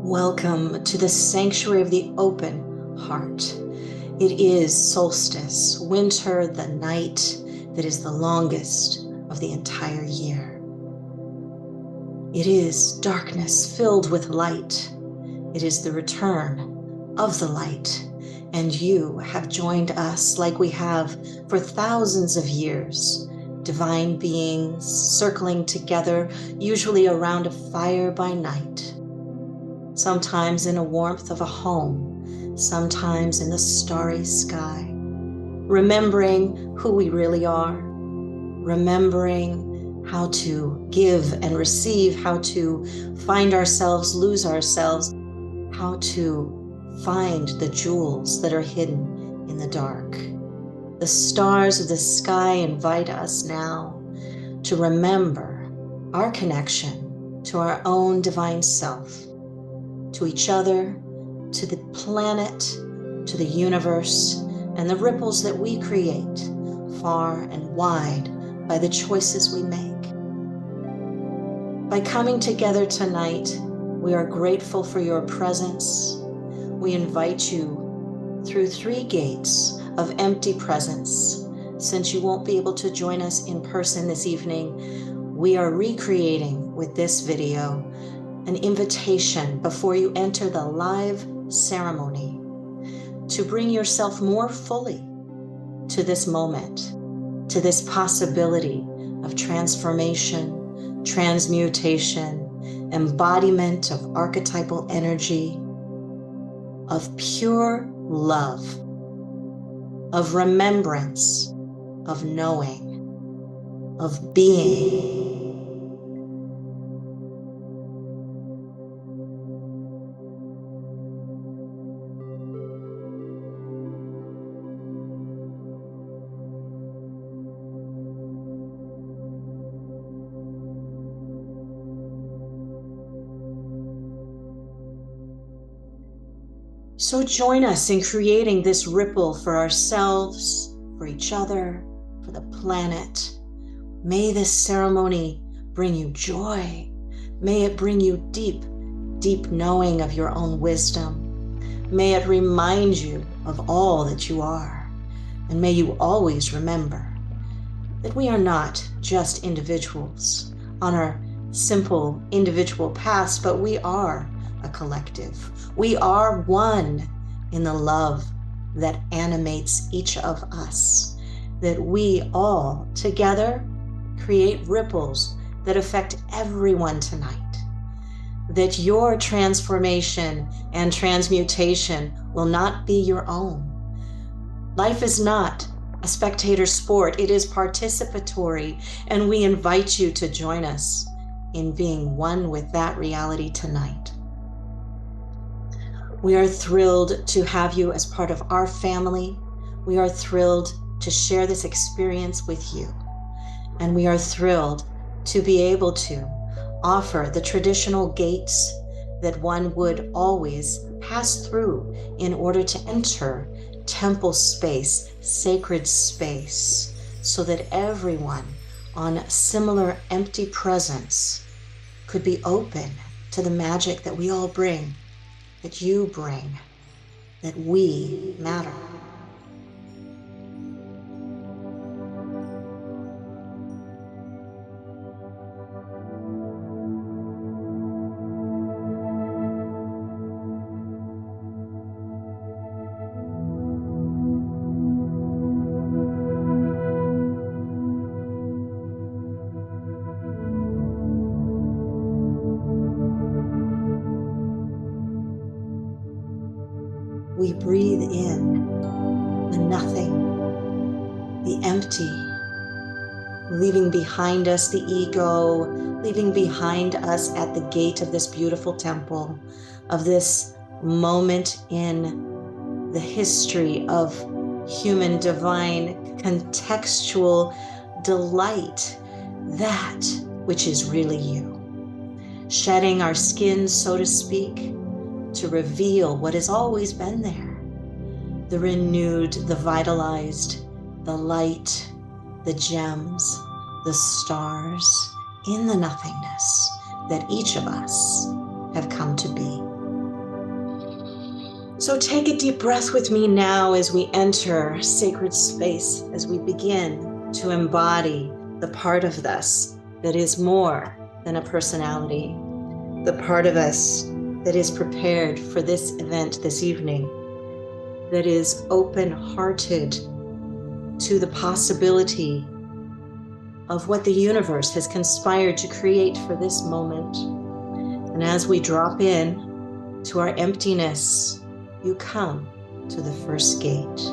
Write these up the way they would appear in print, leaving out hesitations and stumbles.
Welcome to the sanctuary of the open heart. It is solstice, winter, the night that is the longest of the entire year. It is darkness filled with light. It is the return of the light, and you have joined us like we have for thousands of years, divine beings circling together, usually around a fire by night. Sometimes in the warmth of a home, sometimes in the starry sky, remembering who we really are, remembering how to give and receive, how to find ourselves, lose ourselves, how to find the jewels that are hidden in the dark. The stars of the sky invite us now to remember our connection to our own divine self, to each other, to the planet, to the universe, and the ripples that we create far and wide by the choices we make. By coming together tonight, we are grateful for your presence. We invite you through 3 gates of empty presence. Since you won't be able to join us in person this evening, we are recreating with this video an invitation before you enter the live ceremony to bring yourself more fully to this moment, to this possibility of transformation, transmutation, embodiment of archetypal energy, of pure love, of remembrance, of knowing, of being. So join us in creating this ripple for ourselves, for each other, for the planet. May this ceremony bring you joy. May it bring you deep, deep knowing of your own wisdom. May it remind you of all that you are. And may you always remember that we are not just individuals on our simple individual paths, but we are a collective. We are one in the love that animates each of us, that we all together create ripples that affect everyone tonight, that your transformation and transmutation will not be your own. Life is not a spectator sport, it is participatory, and we invite you to join us in being one with that reality tonight. We are thrilled to have you as part of our family. We are thrilled to share this experience with you. And we are thrilled to be able to offer the traditional gates that one would always pass through in order to enter temple space, sacred space, so that everyone on similar empty presence could be open to the magic that we all bring, that you bring, that we matter. We breathe in the nothing, the empty, leaving behind us the ego, leaving behind us at the gate of this beautiful temple, of this moment in the history of human divine contextual delight, that which is really you. Shedding our skins, so to speak, to reveal what has always been there. The renewed, the vitalized, the light, the gems, the stars in the nothingness that each of us have come to be. So take a deep breath with me now as we enter sacred space, as we begin to embody the part of us that is more than a personality, the part of us that is prepared for this event this evening, that is open-hearted to the possibility of what the universe has conspired to create for this moment. And as we drop in to our emptiness, you come to the first gate.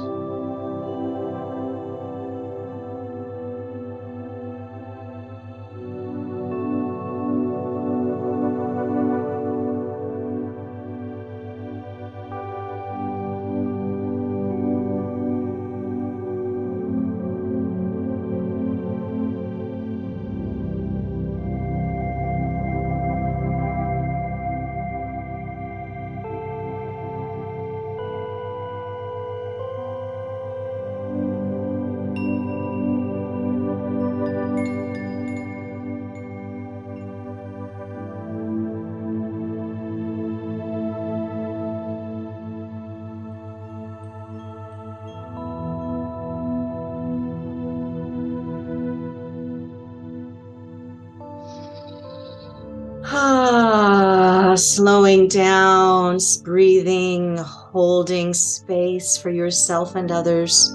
Slowing down, breathing, holding space for yourself and others,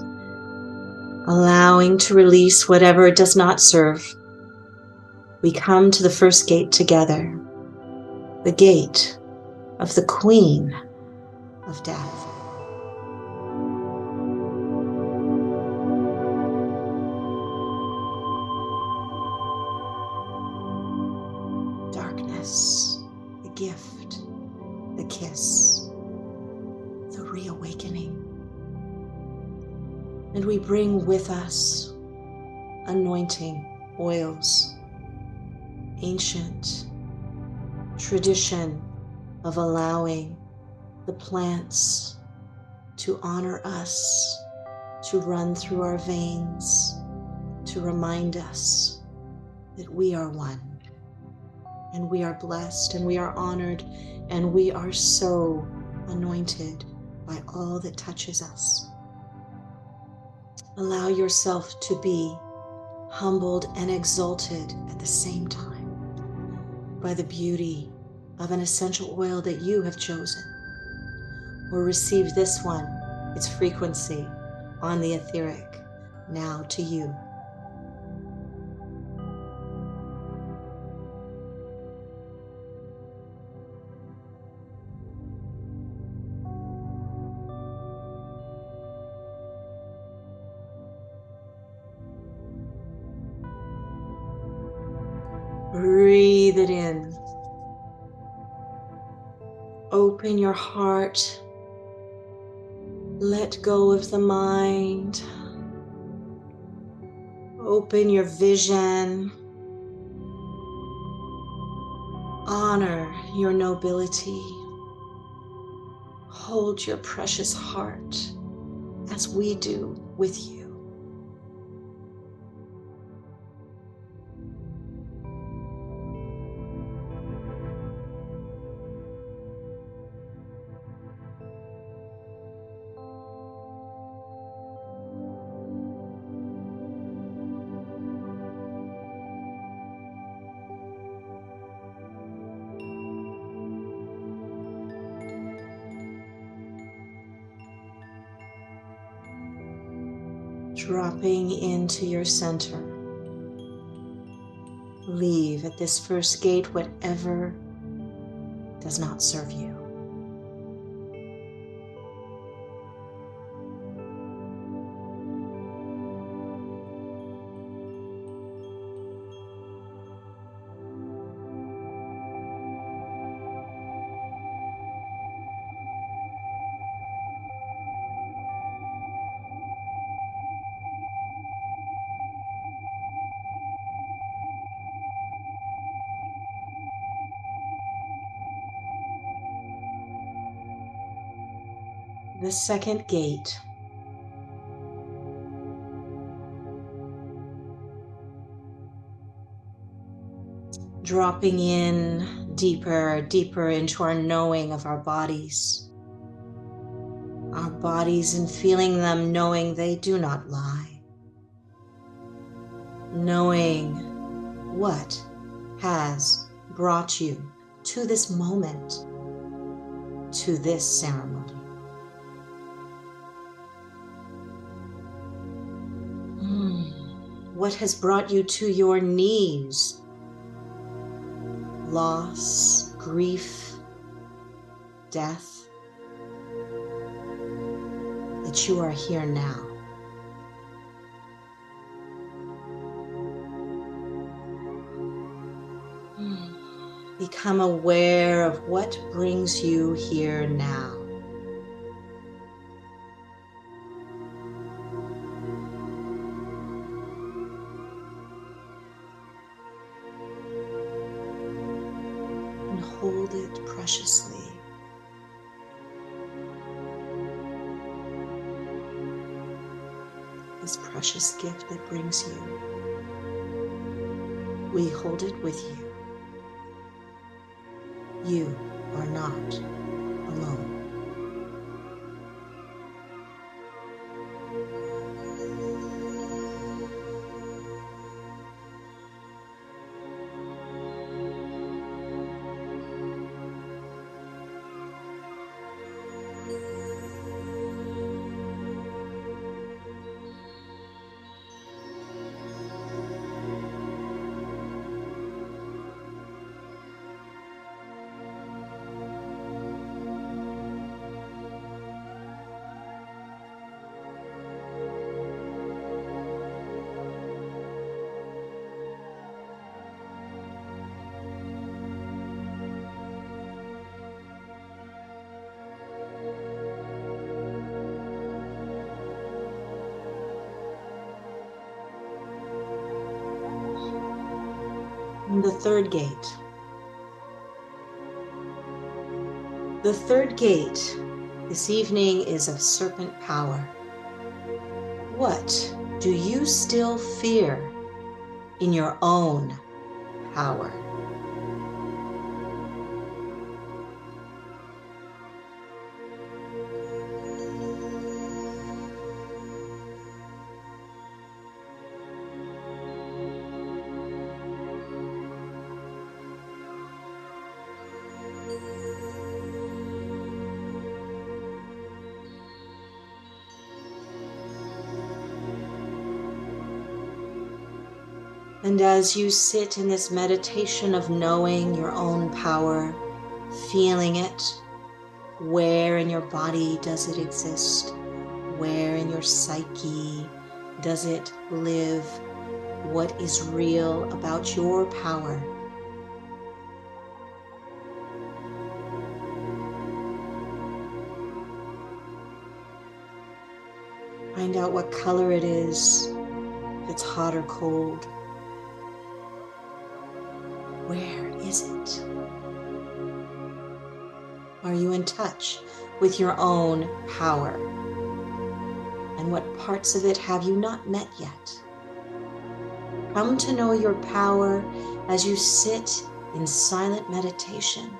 allowing to release whatever does not serve. We come to the first gate together, the gate of the Queen of Death. Darkness, the gift, the kiss, the reawakening. And we bring with us anointing oils, ancient tradition of allowing the plants to honor us, to run through our veins, to remind us that we are one, and we are blessed, and we are honored, and we are so anointed by all that touches us. Allow yourself to be humbled and exalted at the same time by the beauty of an essential oil that you have chosen, or receive this one, its frequency on the etheric, now to you. Breathe it in. Open your heart. Let go of the mind. Open your vision. Honor your nobility. Hold your precious heart as we do with you. Dropping into your center. Leave at this first gate whatever does not serve you. The second gate. Dropping in deeper, deeper into our knowing of our bodies. Our bodies and feeling them, knowing they do not lie. Knowing what has brought you to this moment, to this ceremony. What has brought you to your knees? Loss, grief, death. That you are here now. Become aware of what brings you here now. Hold it preciously. This precious gift that brings you. We hold it with you. You are not alone. And the third gate. The third gate this evening is of serpent power. What do you still fear in your own power? And as you sit in this meditation of knowing your own power, feeling it, where in your body does it exist? Where in your psyche does it live? What is real about your power? Find out what color it is, if it's hot or cold. Where is it? Are you in touch with your own power? And what parts of it have you not met yet? Come to know your power as you sit in silent meditation,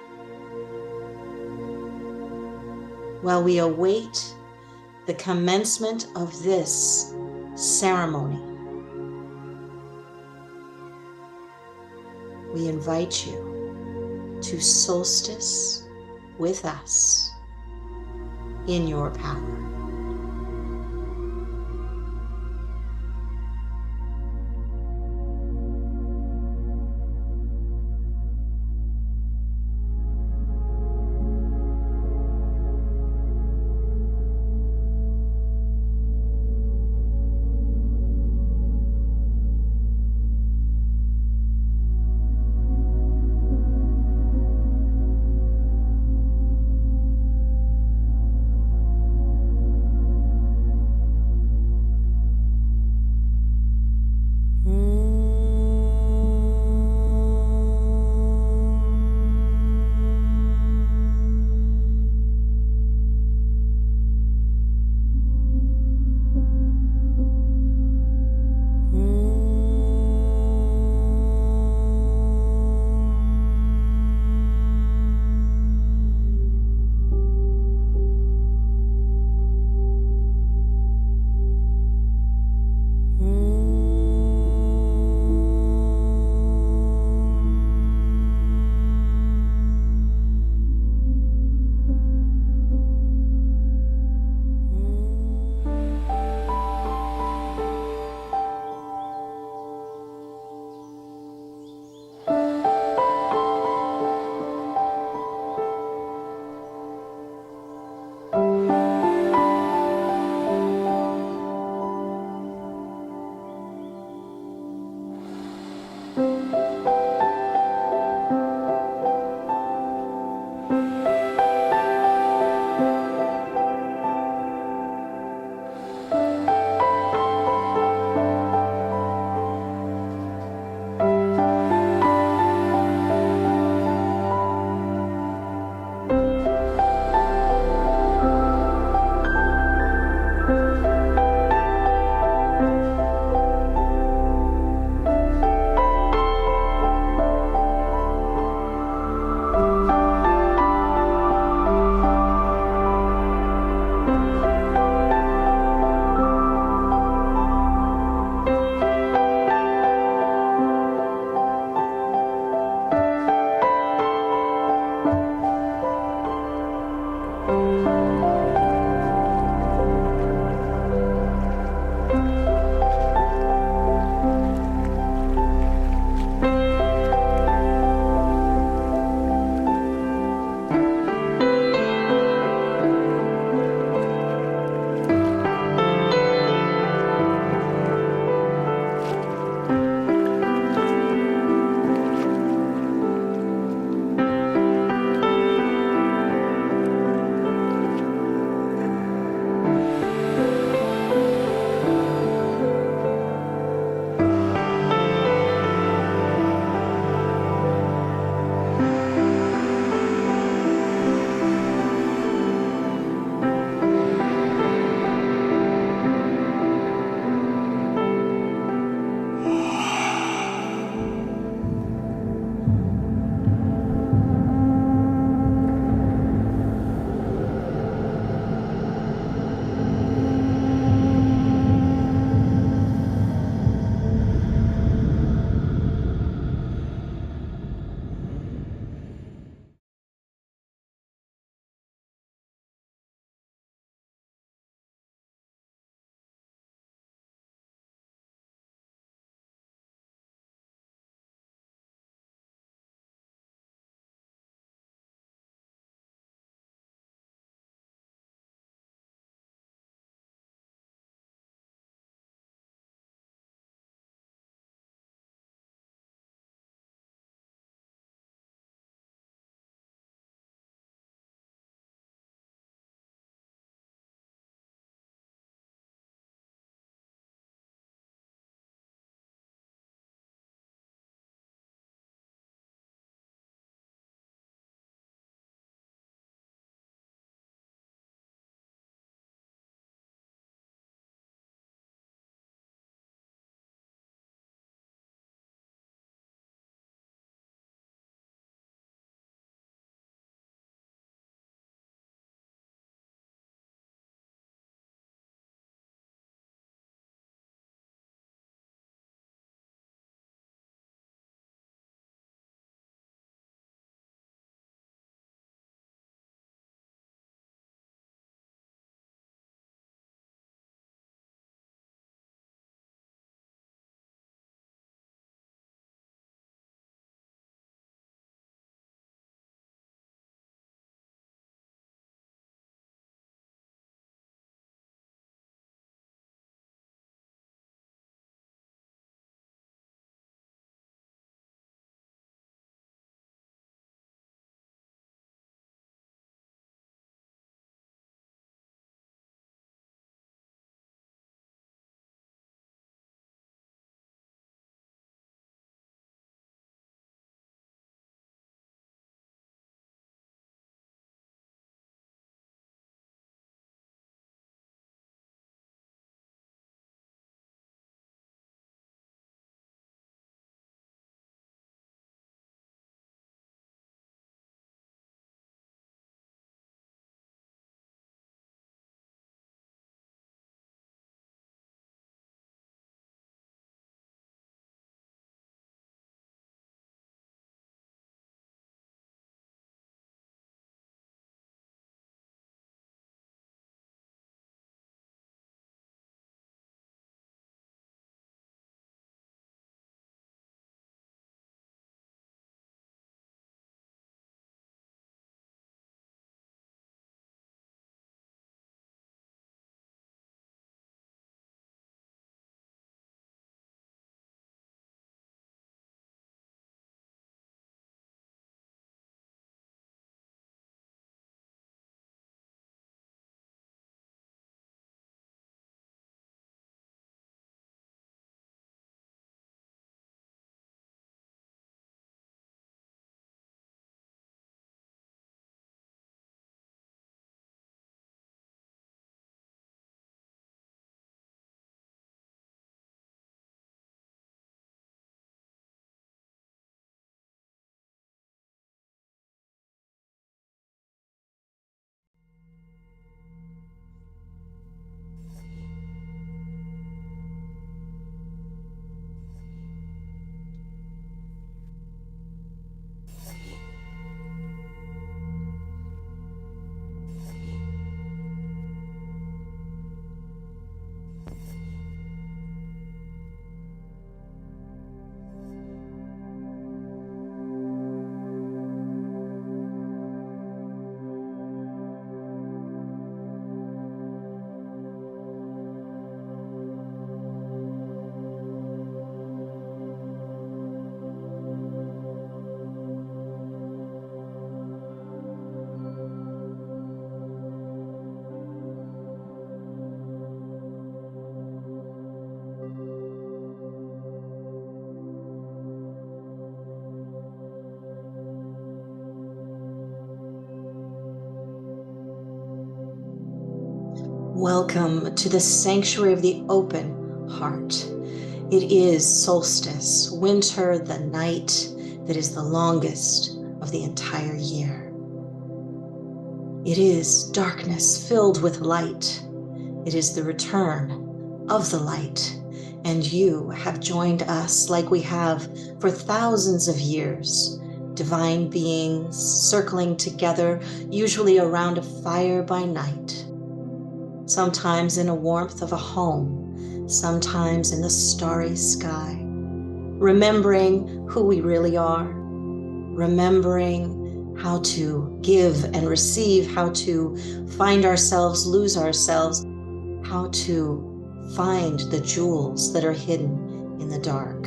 while we await the commencement of this ceremony. We invite you to solstice with us in your power. Welcome to the sanctuary of the open heart. It is solstice, winter, the night that is the longest of the entire year. It is darkness filled with light. It is the return of the light. And you have joined us like we have for thousands of years, divine beings circling together, usually around a fire by night. Sometimes in the warmth of a home, sometimes in the starry sky, remembering who we really are, remembering how to give and receive, how to find ourselves, lose ourselves, how to find the jewels that are hidden in the dark.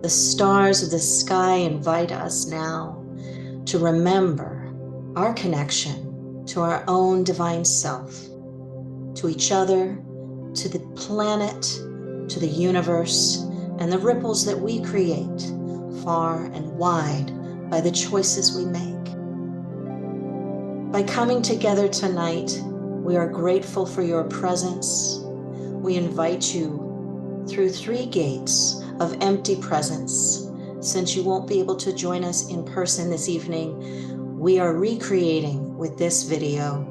The stars of the sky invite us now to remember our connection to our own divine self, to each other, to the planet, to the universe, and the ripples that we create far and wide by the choices we make. By coming together tonight, we are grateful for your presence. We invite you through 3 gates of empty presence. Since you won't be able to join us in person this evening, we are recreating with this video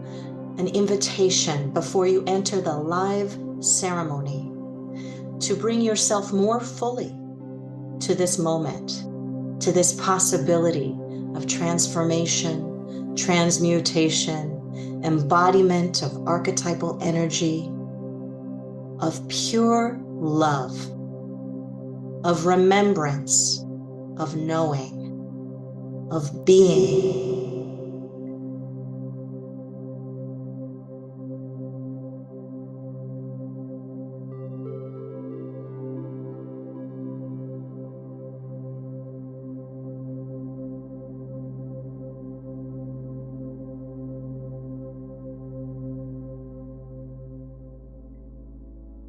an invitation before you enter the live ceremony to bring yourself more fully to this moment, to this possibility of transformation, transmutation, embodiment of archetypal energy, of pure love, of remembrance, of knowing, of being.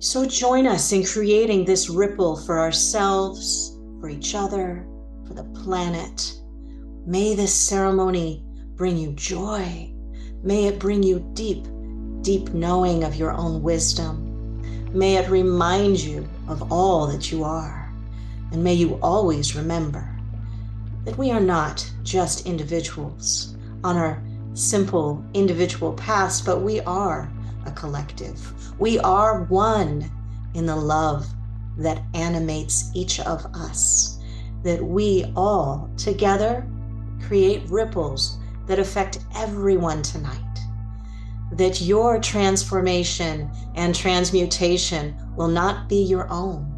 So join us in creating this ripple for ourselves, for each other, for the planet. May this ceremony bring you joy. May it bring you deep, deep knowing of your own wisdom. May it remind you of all that you are. And may you always remember that we are not just individuals on our simple individual paths, but we are a collective. We are one in the love that animates each of us, that we all together create ripples that affect everyone tonight, that your transformation and transmutation will not be your own.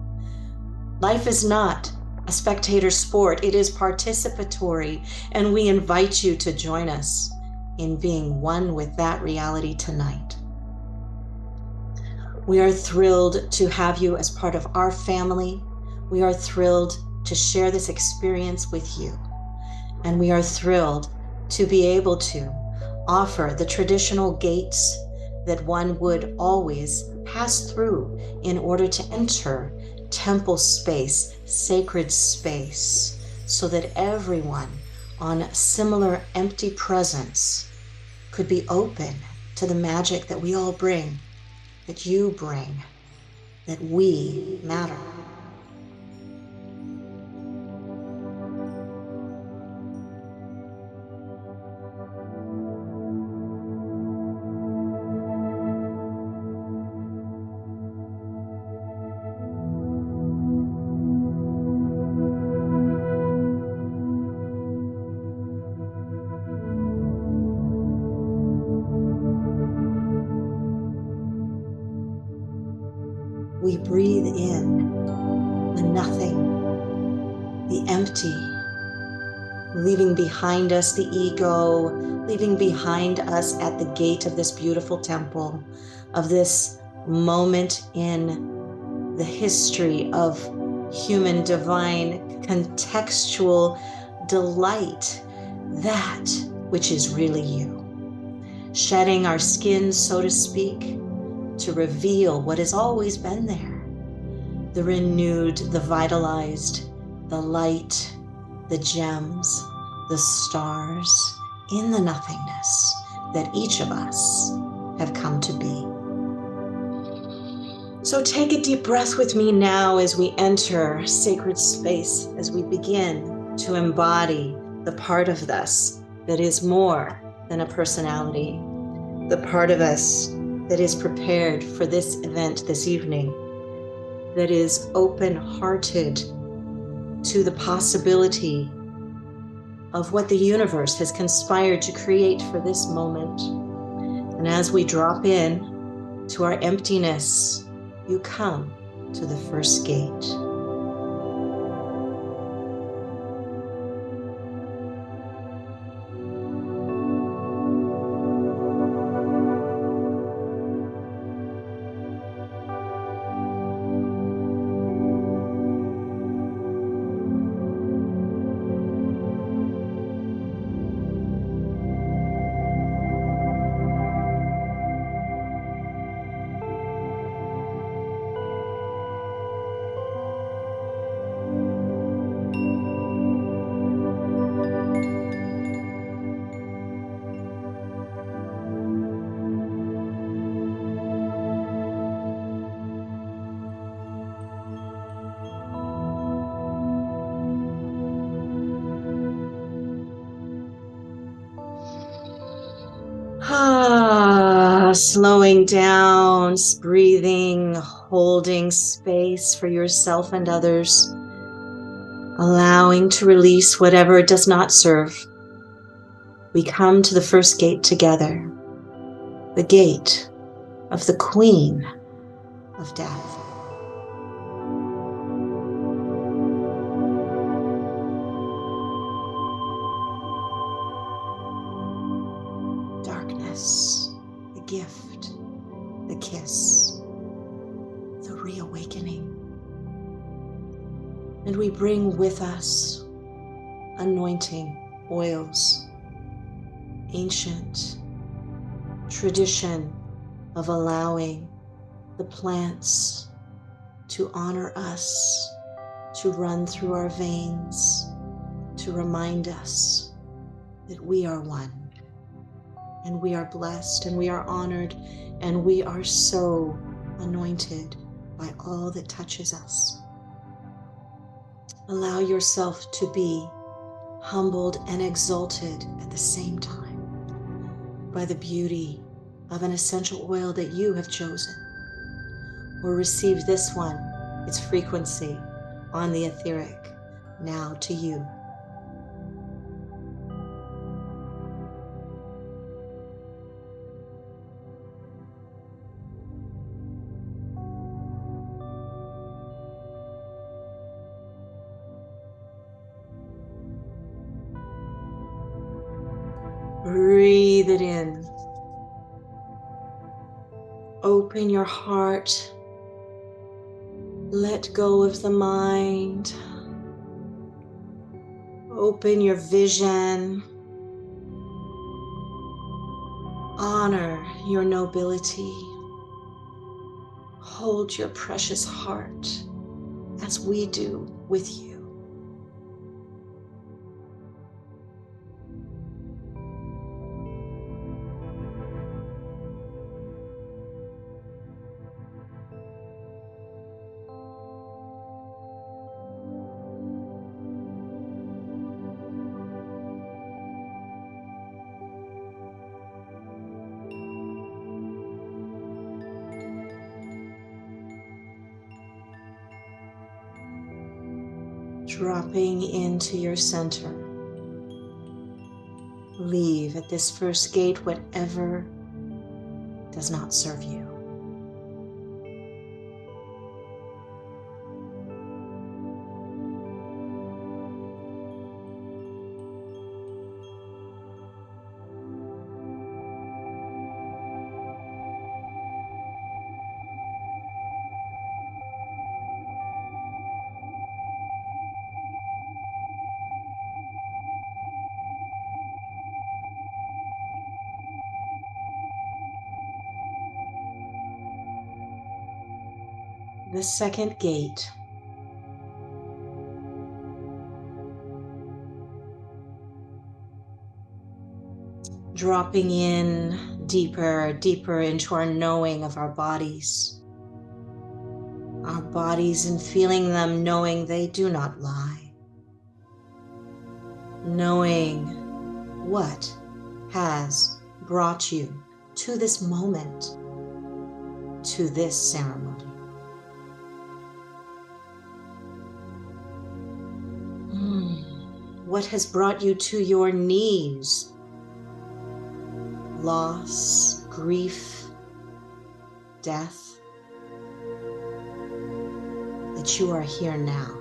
Life is not a spectator sport, it is participatory, and we invite you to join us in being one with that reality tonight. We are thrilled to have you as part of our family. We are thrilled to share this experience with you. And we are thrilled to be able to offer the traditional gates that one would always pass through in order to enter temple space, sacred space, so that everyone on similar empty presence could be open to the magic that we all bring, that you bring, that we matter. We breathe in the nothing, the empty, leaving behind us the ego, leaving behind us at the gate of this beautiful temple, of this moment in the history of human divine contextual delight, that which is really you. Shedding our skin, so to speak, to reveal what has always been there. The renewed, the vitalized, the light, the gems, the stars in the nothingness that each of us have come to be. So take a deep breath with me now as we enter sacred space, as we begin to embody the part of us that is more than a personality, the part of us that is prepared for this event this evening, that is open-hearted to the possibility of what the universe has conspired to create for this moment. And as we drop in to our emptiness, you come to the first gate. Slowing down, breathing, holding space for yourself and others, allowing to release whatever does not serve. We come to the first gate together, the gate of the Queen of Death. Darkness, the gift, the kiss, the reawakening. And we bring with us anointing oils, ancient tradition of allowing the plants to honor us, to run through our veins, to remind us that we are one, and we are blessed, and we are honored, and we are so anointed by all that touches us. Allow yourself to be humbled and exalted at the same time by the beauty of an essential oil that you have chosen, or receive this one, its frequency on the etheric, now to you. Breathe it in. Open your heart. Let go of the mind. Open your vision. Honor your nobility. Hold your precious heart as we do with you. Dropping into your center. Leave at this first gate whatever does not serve you. The second gate. Dropping in deeper, deeper into our knowing of our bodies. bodies and feeling them, knowing they do not lie. Knowing what has brought you to this moment, to this ceremony. What has brought you to your knees? Loss, grief, death. That you are here now.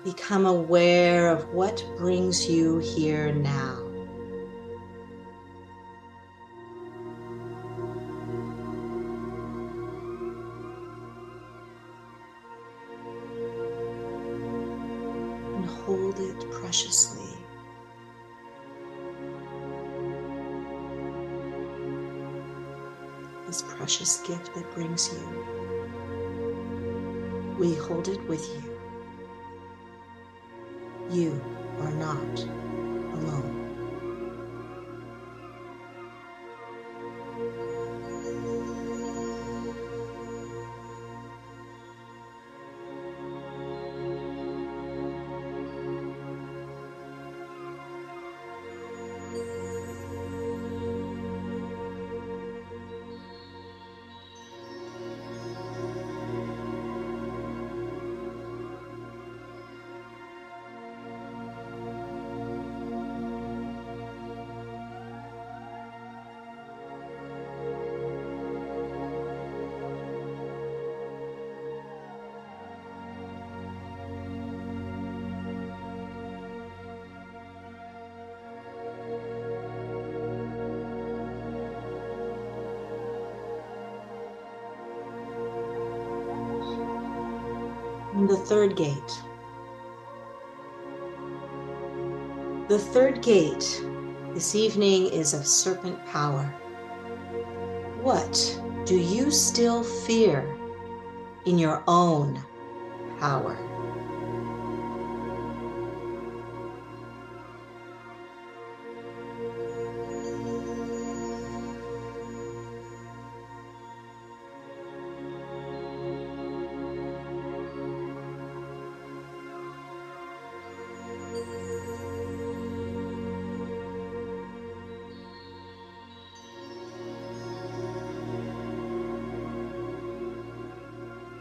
Become aware of what brings you here now. And hold it preciously. This precious gift that brings you. We hold it with you. You are not alone. And the third gate. The third gate this evening is of serpent power. What do you still fear in your own power?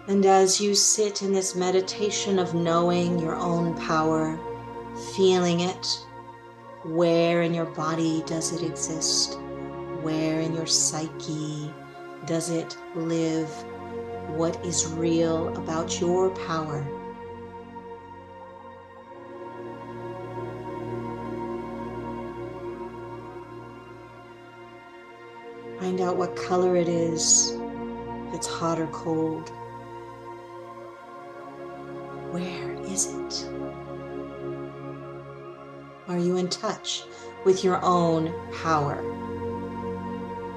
And as you sit in this meditation of knowing your own power, feeling it, where in your body does it exist? Where in your psyche does it live? What is real about your power? Find out what color it is, if it's hot or cold. Where is it? Are you in touch with your own power?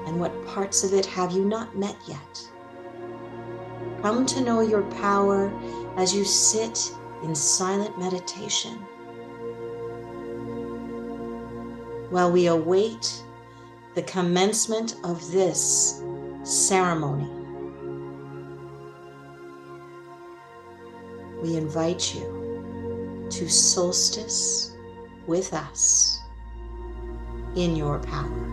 And what parts of it have you not met yet? Come to know your power as you sit in silent meditation, while we await the commencement of this ceremony. We invite you to solstice with us in your power.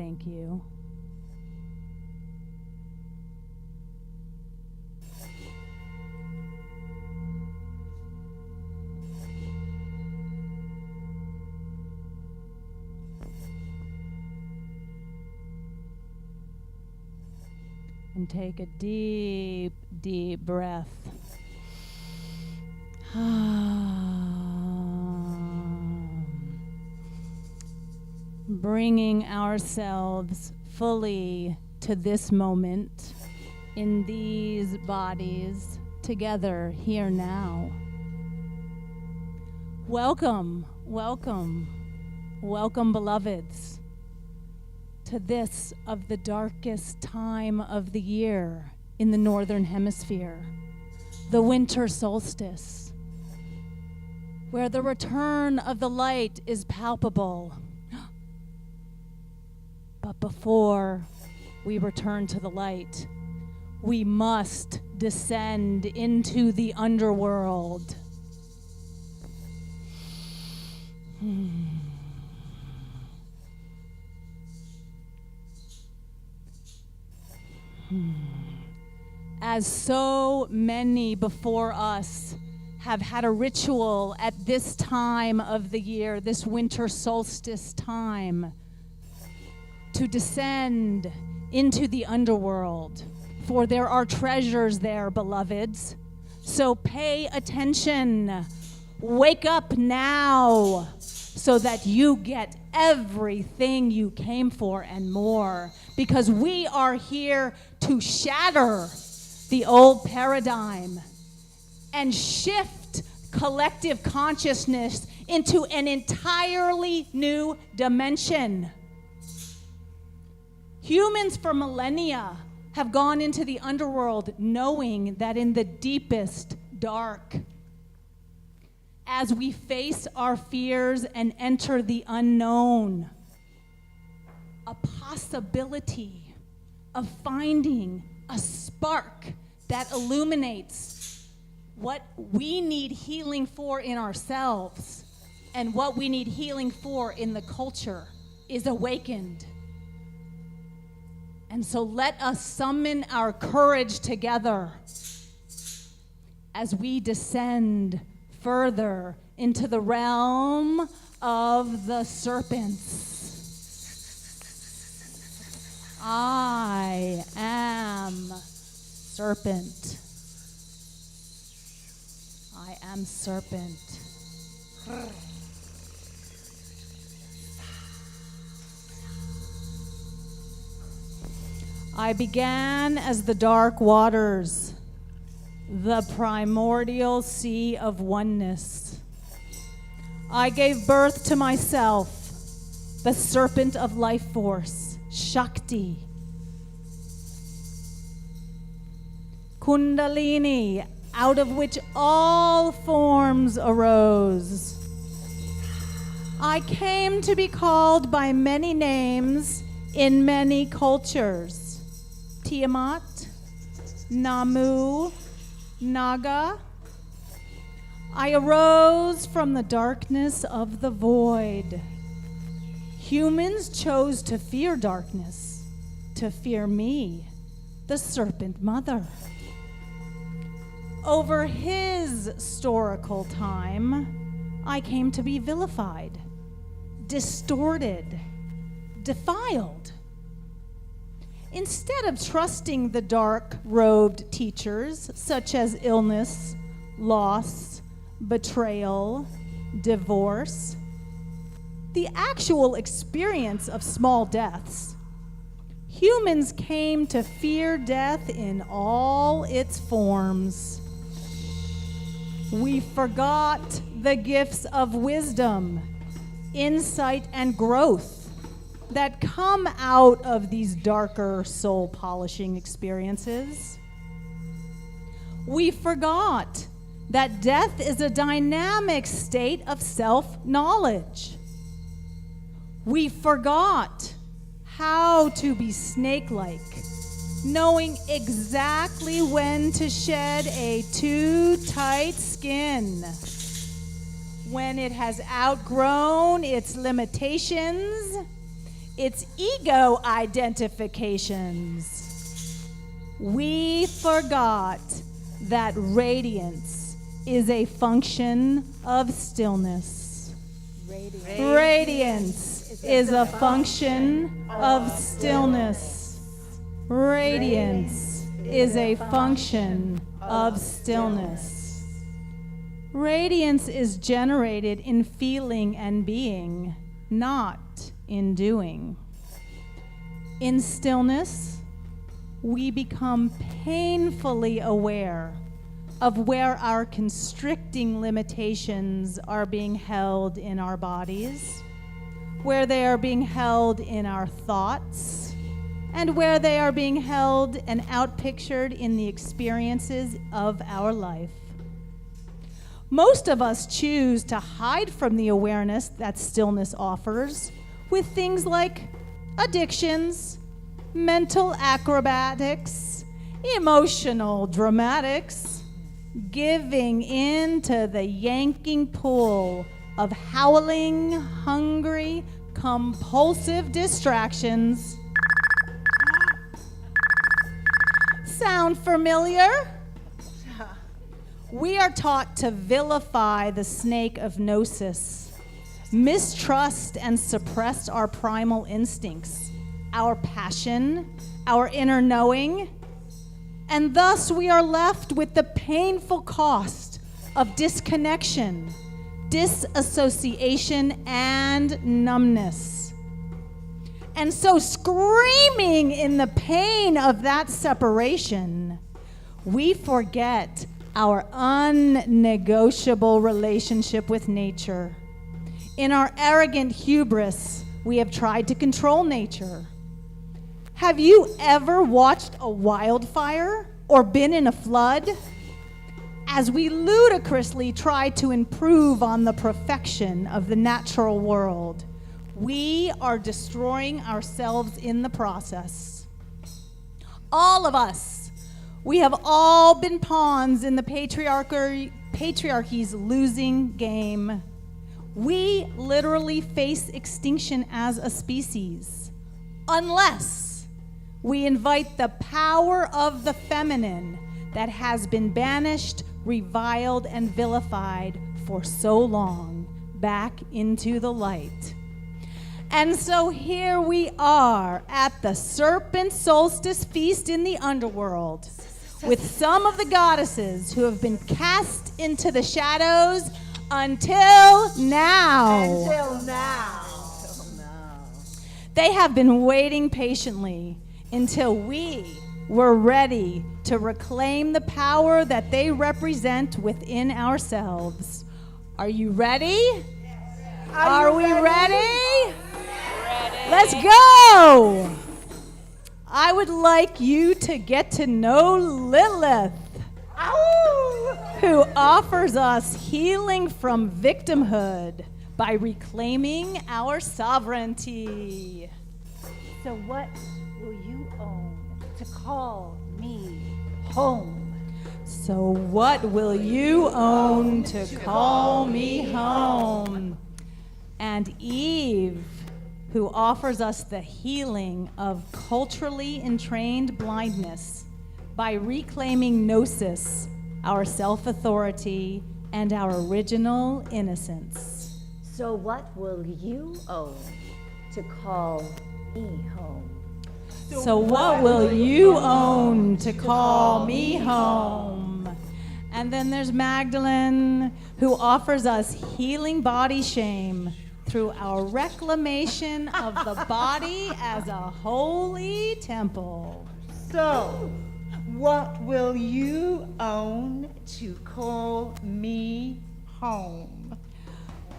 Thank you. And take a deep, deep breath. Bringing ourselves fully to this moment in these bodies together here now. Welcome, welcome, welcome, beloveds, to this of the darkest time of the year in the Northern Hemisphere, the winter solstice, where the return of the light is palpable. But before we return to the light, we must descend into the underworld. As so many before us have had a ritual at this time of the year, this winter solstice time, to descend into the underworld, for there are treasures there, beloveds. So pay attention. Wake up now so that you get everything you came for and more, because we are here to shatter the old paradigm and shift collective consciousness into an entirely new dimension. Humans for millennia have gone into the underworld knowing that in the deepest dark, as we face our fears and enter the unknown, a possibility of finding a spark that illuminates what we need healing for in ourselves and what we need healing for in the culture is awakened. And so let us summon our courage together as we descend further into the realm of the serpents. I am Serpent. I am Serpent. I began as the dark waters, the primordial sea of oneness. I gave birth to myself, the serpent of life force, Shakti. Kundalini, out of which all forms arose. I came to be called by many names in many cultures. Tiamat, Namu, Naga. I arose from the darkness of the void. Humans chose to fear darkness, to fear me, the Serpent Mother. Over his historical time, I came to be vilified, distorted, defiled. Instead of trusting the dark-robed teachers, such as illness, loss, betrayal, divorce, the actual experience of small deaths, humans came to fear death in all its forms. We forgot the gifts of wisdom, insight, and growth that come out of these darker soul-polishing experiences. We forgot that death is a dynamic state of self-knowledge. We forgot how to be snake-like, knowing exactly when to shed a too tight skin, when it has outgrown its limitations, its ego identifications. We forgot that radiance is a function of stillness. Radiance is a function of stillness. Radiance is a function of stillness. Radiance is generated in feeling and being, not in doing. In stillness, we become painfully aware of where our constricting limitations are being held in our bodies, where they are being held in our thoughts, and where they are being held and outpictured in the experiences of our life. Most of us choose to hide from the awareness that stillness offers with things like addictions, mental acrobatics, emotional dramatics, giving in to the yanking pull of howling, hungry, compulsive distractions. Sound familiar? We are taught to vilify the snake of gnosis, mistrust and suppress our primal instincts, our passion, our inner knowing, and thus we are left with the painful cost of disconnection, disassociation, and numbness. And so, screaming in the pain of that separation, we forget our unnegotiable relationship with nature. In our arrogant hubris, we have tried to control nature. Have you ever watched a wildfire or been in a flood? As we ludicrously try to improve on the perfection of the natural world, we are destroying ourselves in the process. All of us, we have all been pawns in the patriarchy's losing game. We literally face extinction as a species, unless we invite the power of the feminine that has been banished, reviled, and vilified for so long back into the light. And so here we are at the Serpent Solstice feast in the underworld with some of the goddesses who have been cast into the shadows until now. Until now. They have been waiting patiently until we were ready to reclaim the power that they represent within ourselves. Are you ready? Are we ready? Let's go! I would like you to get to know Lilith, who offers us healing from victimhood by reclaiming our sovereignty. So what will you own to call me home? So what will you own to call me home? And Eve, who offers us the healing of culturally entrained blindness by reclaiming gnosis, our self-authority, and our original innocence. So what will you own to call me home? So what will you own to call me home? And then there's Magdalene, who offers us healing body shame through our reclamation of the body as a holy temple. So, what will you own to call me home?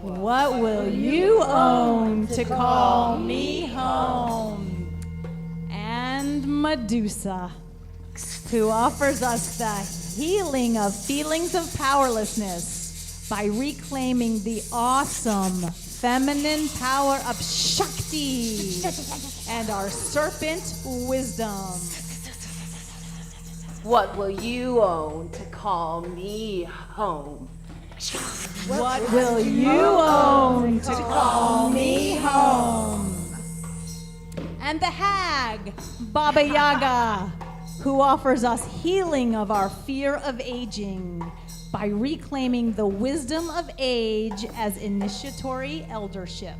What will you own to call me home? And Medusa, who offers us the healing of feelings of powerlessness by reclaiming the awesome feminine power of Shakti and our serpent wisdom. What will you own to call me home? What will you own to call me home? and the hag, Baba Yaga, who offers us healing of our fear of aging by reclaiming the wisdom of age as initiatory eldership.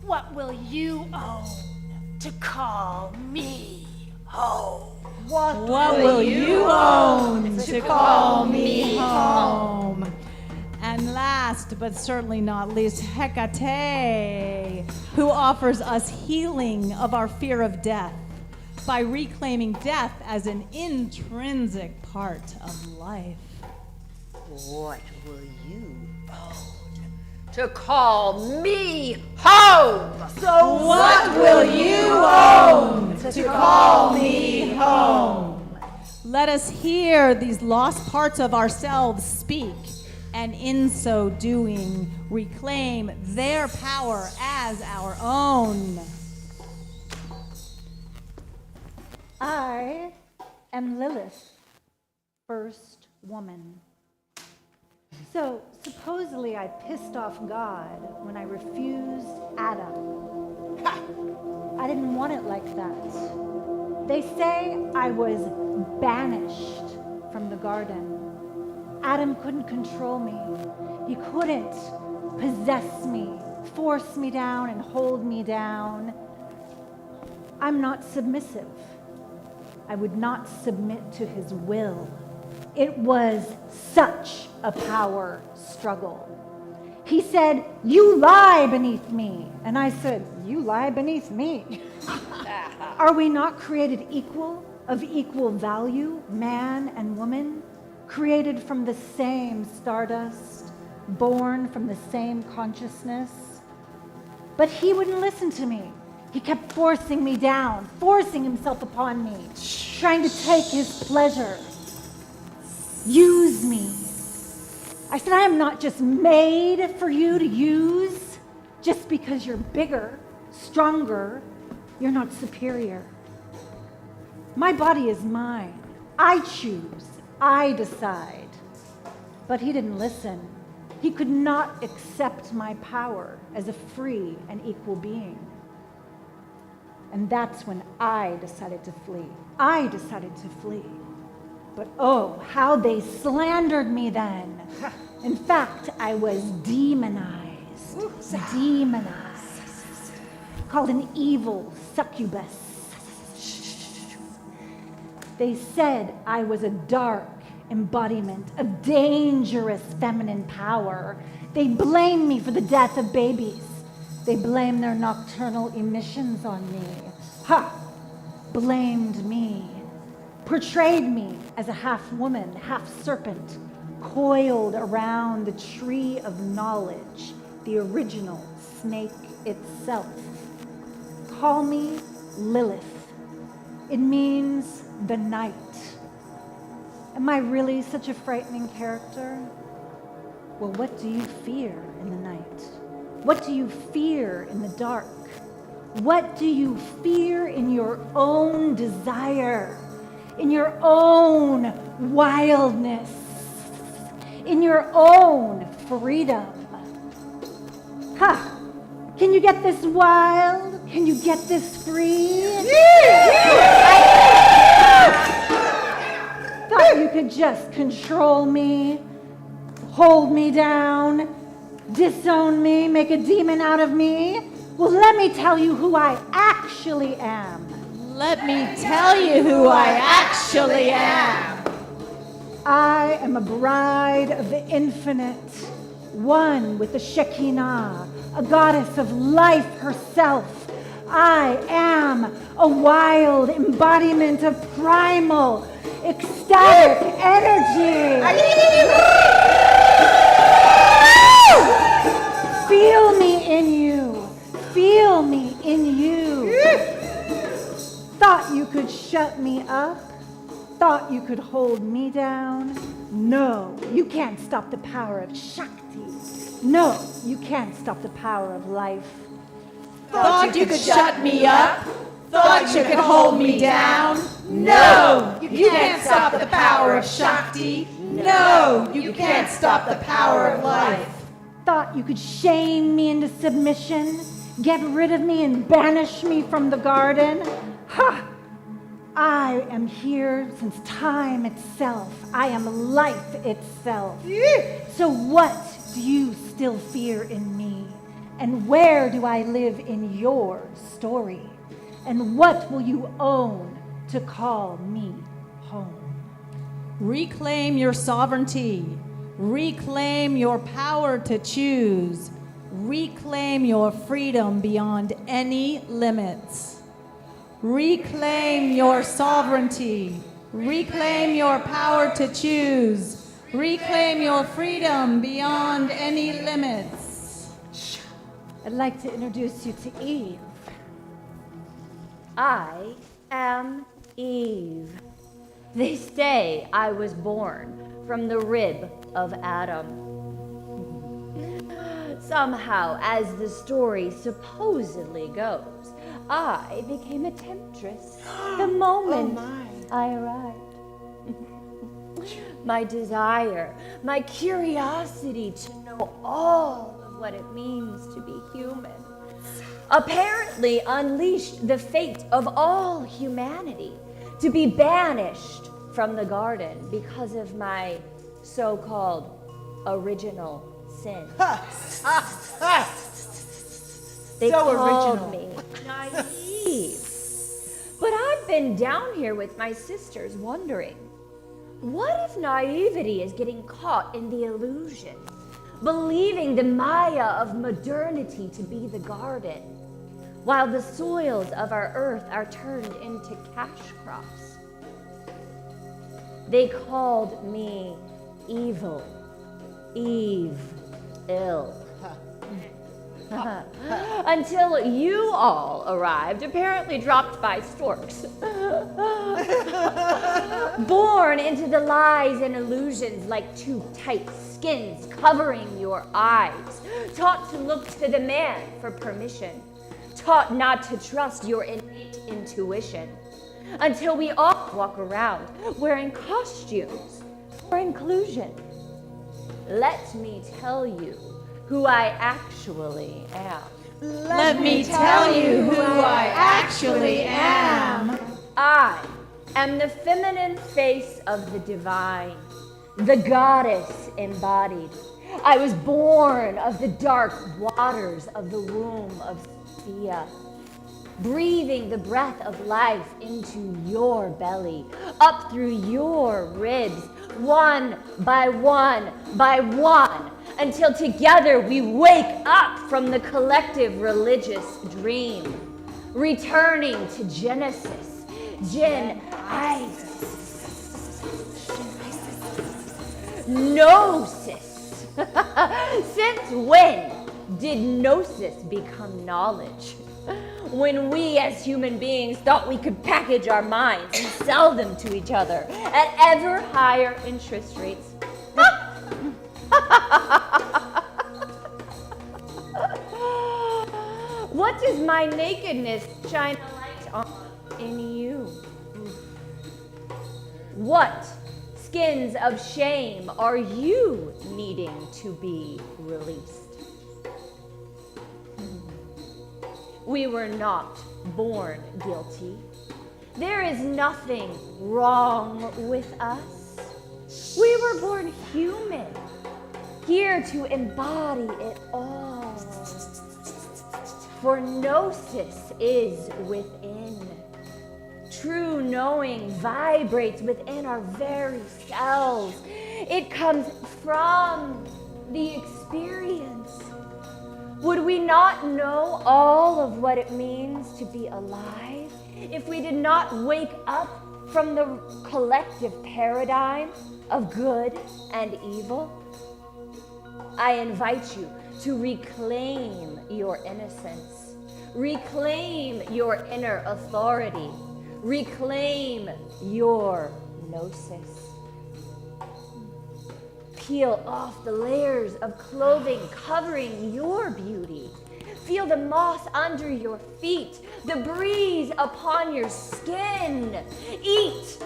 What will you own to call me home? What will you own to call me home? And last but certainly not least, Hecate, who offers us healing of our fear of death by reclaiming death as an intrinsic part of life. What will you own to call me home? So what will you own to call me home? Let us hear these lost parts of ourselves speak, and in so doing, reclaim their power as our own. I am Lilith, first woman. So supposedly I pissed off God when I refused Adam. Ha! I didn't want it like that. They say I was banished from the garden. Adam couldn't control me. He couldn't possess me, force me down and hold me down. I'm not submissive. I would not submit to his will. It was such a power struggle. He said, "You lie beneath me." And I said, "You lie beneath me." Are we not created equal, of equal value, man and woman, created from the same stardust, born from the same consciousness? But he wouldn't listen to me. He kept forcing me down, forcing himself upon me, trying to take his pleasure. Use me. I said, I am not just made for you to use. Just because you're bigger, stronger, you're not superior. My body is mine. I choose. I decide. But he didn't listen. He could not accept my power as a free and equal being. And that's when I decided to flee. I decided to flee. But oh, how they slandered me then. In fact, I was demonized. Demonized. Called an evil succubus. They said I was a dark embodiment of dangerous feminine power. They blamed me for the death of babies. They blamed their nocturnal emissions on me. Ha! Blamed me. Portrayed me as a half woman, half serpent, coiled around the tree of knowledge, the original snake itself. Call me Lilith. It means the night. Am I really such a frightening character? Well, what do you fear in the night? What do you fear in the dark? What do you fear in your own desire? In your own wildness? In your own freedom? Ha! Can you get this wild? Can you get this free? Thought you could just control me, hold me down, disown me, make a demon out of me? Well, let me tell you who I actually am. Let me tell you who I actually am. I am a bride of the infinite, one with the Shekinah, a goddess of life herself. I am a wild embodiment of primal, ecstatic energy. Feel me in you. Feel me in you. Thought you could shut me up? Thought you could hold me down? No, you can't stop the power of Shakti. No, you can't stop the power of life. Thought you could shut me up? Thought you could hold me down? No, you can't stop the power of Shakti. No, you can't stop the power of life. Thought you could shame me into submission? Get rid of me and banish me from the garden? Ha! I am here since time itself. I am life itself. So what do you still fear in me? And where do I live in your story? And what will you own to call me home? Reclaim your sovereignty. Reclaim your power to choose. Reclaim your freedom beyond any limits. Reclaim your sovereignty. Reclaim your power to choose. Reclaim your freedom beyond any limits. I'd like to introduce you to Eve. I am Eve. They say I was born from the rib of Adam. Somehow, as the story supposedly goes, I became a temptress the moment I arrived. My desire, my curiosity to know all of what it means to be human, apparently unleashed the fate of all humanity to be banished from the garden because of my so-called original sin. They called me naive. But I've been down here with my sisters wondering, what if naivety is getting caught in the illusion, believing the Maya of modernity to be the garden, while the soils of our earth are turned into cash crops? They called me evil, Eve, ill. Until you all arrived, apparently dropped by storks. Born into the lies and illusions like two tight skins covering your eyes. Taught to look to the man for permission. Taught not to trust your innate intuition. Until we all walk around wearing costumes for inclusion. Let me tell you who I actually am. Let me tell you who I actually am. I am the feminine face of the divine, the goddess embodied. I was born of the dark waters of the womb of Sophia, breathing the breath of life into your belly, up through your ribs, one by one by one, until together we wake up from the collective religious dream, returning to Genesis, Gnosis. Since when did Gnosis become knowledge? When we as human beings thought we could package our minds and sell them to each other at ever higher interest rates. What does my nakedness shine a light on in you? What skins of shame are you needing to be released? We were not born guilty. There is nothing wrong with us. We were born human, here to embody it all. For gnosis is within. True knowing vibrates within our very selves. It comes from the experience. Would we not know all of what it means to be alive if we did not wake up from the collective paradigm of good and evil? I invite you to reclaim your innocence, reclaim your inner authority, reclaim your gnosis. Peel off the layers of clothing covering your beauty. Feel the moss under your feet, the breeze upon your skin. Eat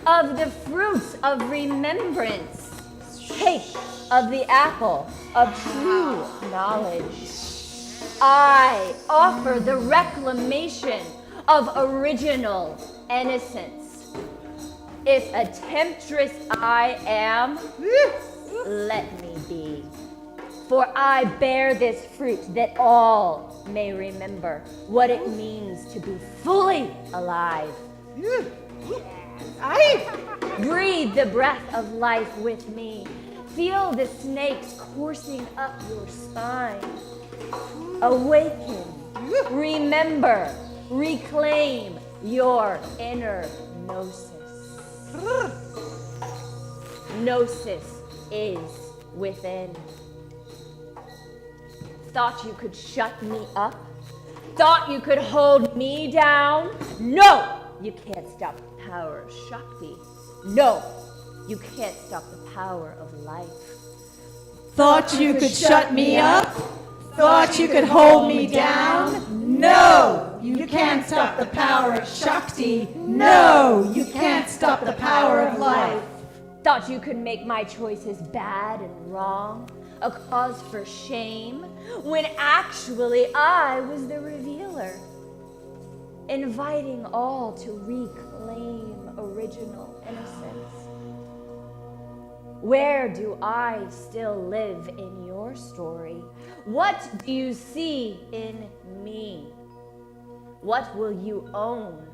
of the fruits of remembrance. Take of the apple of true knowledge. I offer the reclamation of original innocence. If a temptress I am, let me be. For I bear this fruit that all may remember what it means to be fully alive. Breathe the breath of life with me. Feel the snakes coursing up your spine. Awaken, remember, reclaim your inner gnosis. Gnosis is within. Thought you could shut me up? Thought you could hold me down? No! You can't stop the power of Shakti. No! You can't stop the power of life. Thought you could shut me up? Thought you could hold me down? No! You can't stop the power of Shakti. No! You can't stop the power of life. Thought you could make my choices bad and wrong, a cause for shame, when actually I was the revealer, inviting all to reclaim original innocence. Where do I still live in your story? What do you see in me? What will you own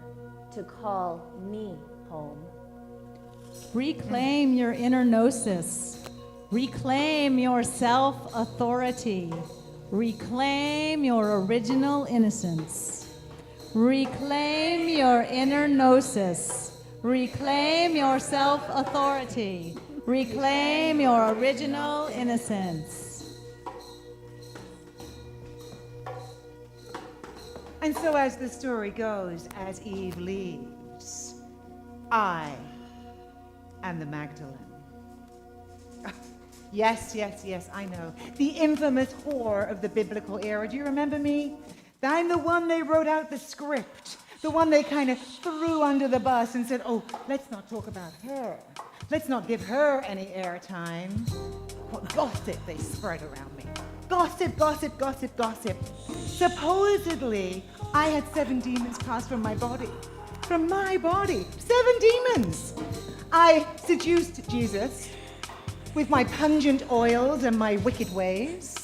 to call me home? Reclaim your inner gnosis. Reclaim your self-authority. Reclaim your original innocence. Reclaim your inner gnosis. Reclaim your self-authority. Reclaim your original innocence. And so as the story goes, as Eve leaves, I am the Magdalene. Yes, I know. The infamous whore of the biblical era. Do you remember me? I'm the one they wrote out the script. The one they kind of threw under the bus and said, oh, let's not talk about her. Let's not give her any airtime. What gossip they spread around me. Gossip. Supposedly, I had 7 demons pass from my body. From my body. 7 demons. I seduced Jesus with my pungent oils and my wicked ways.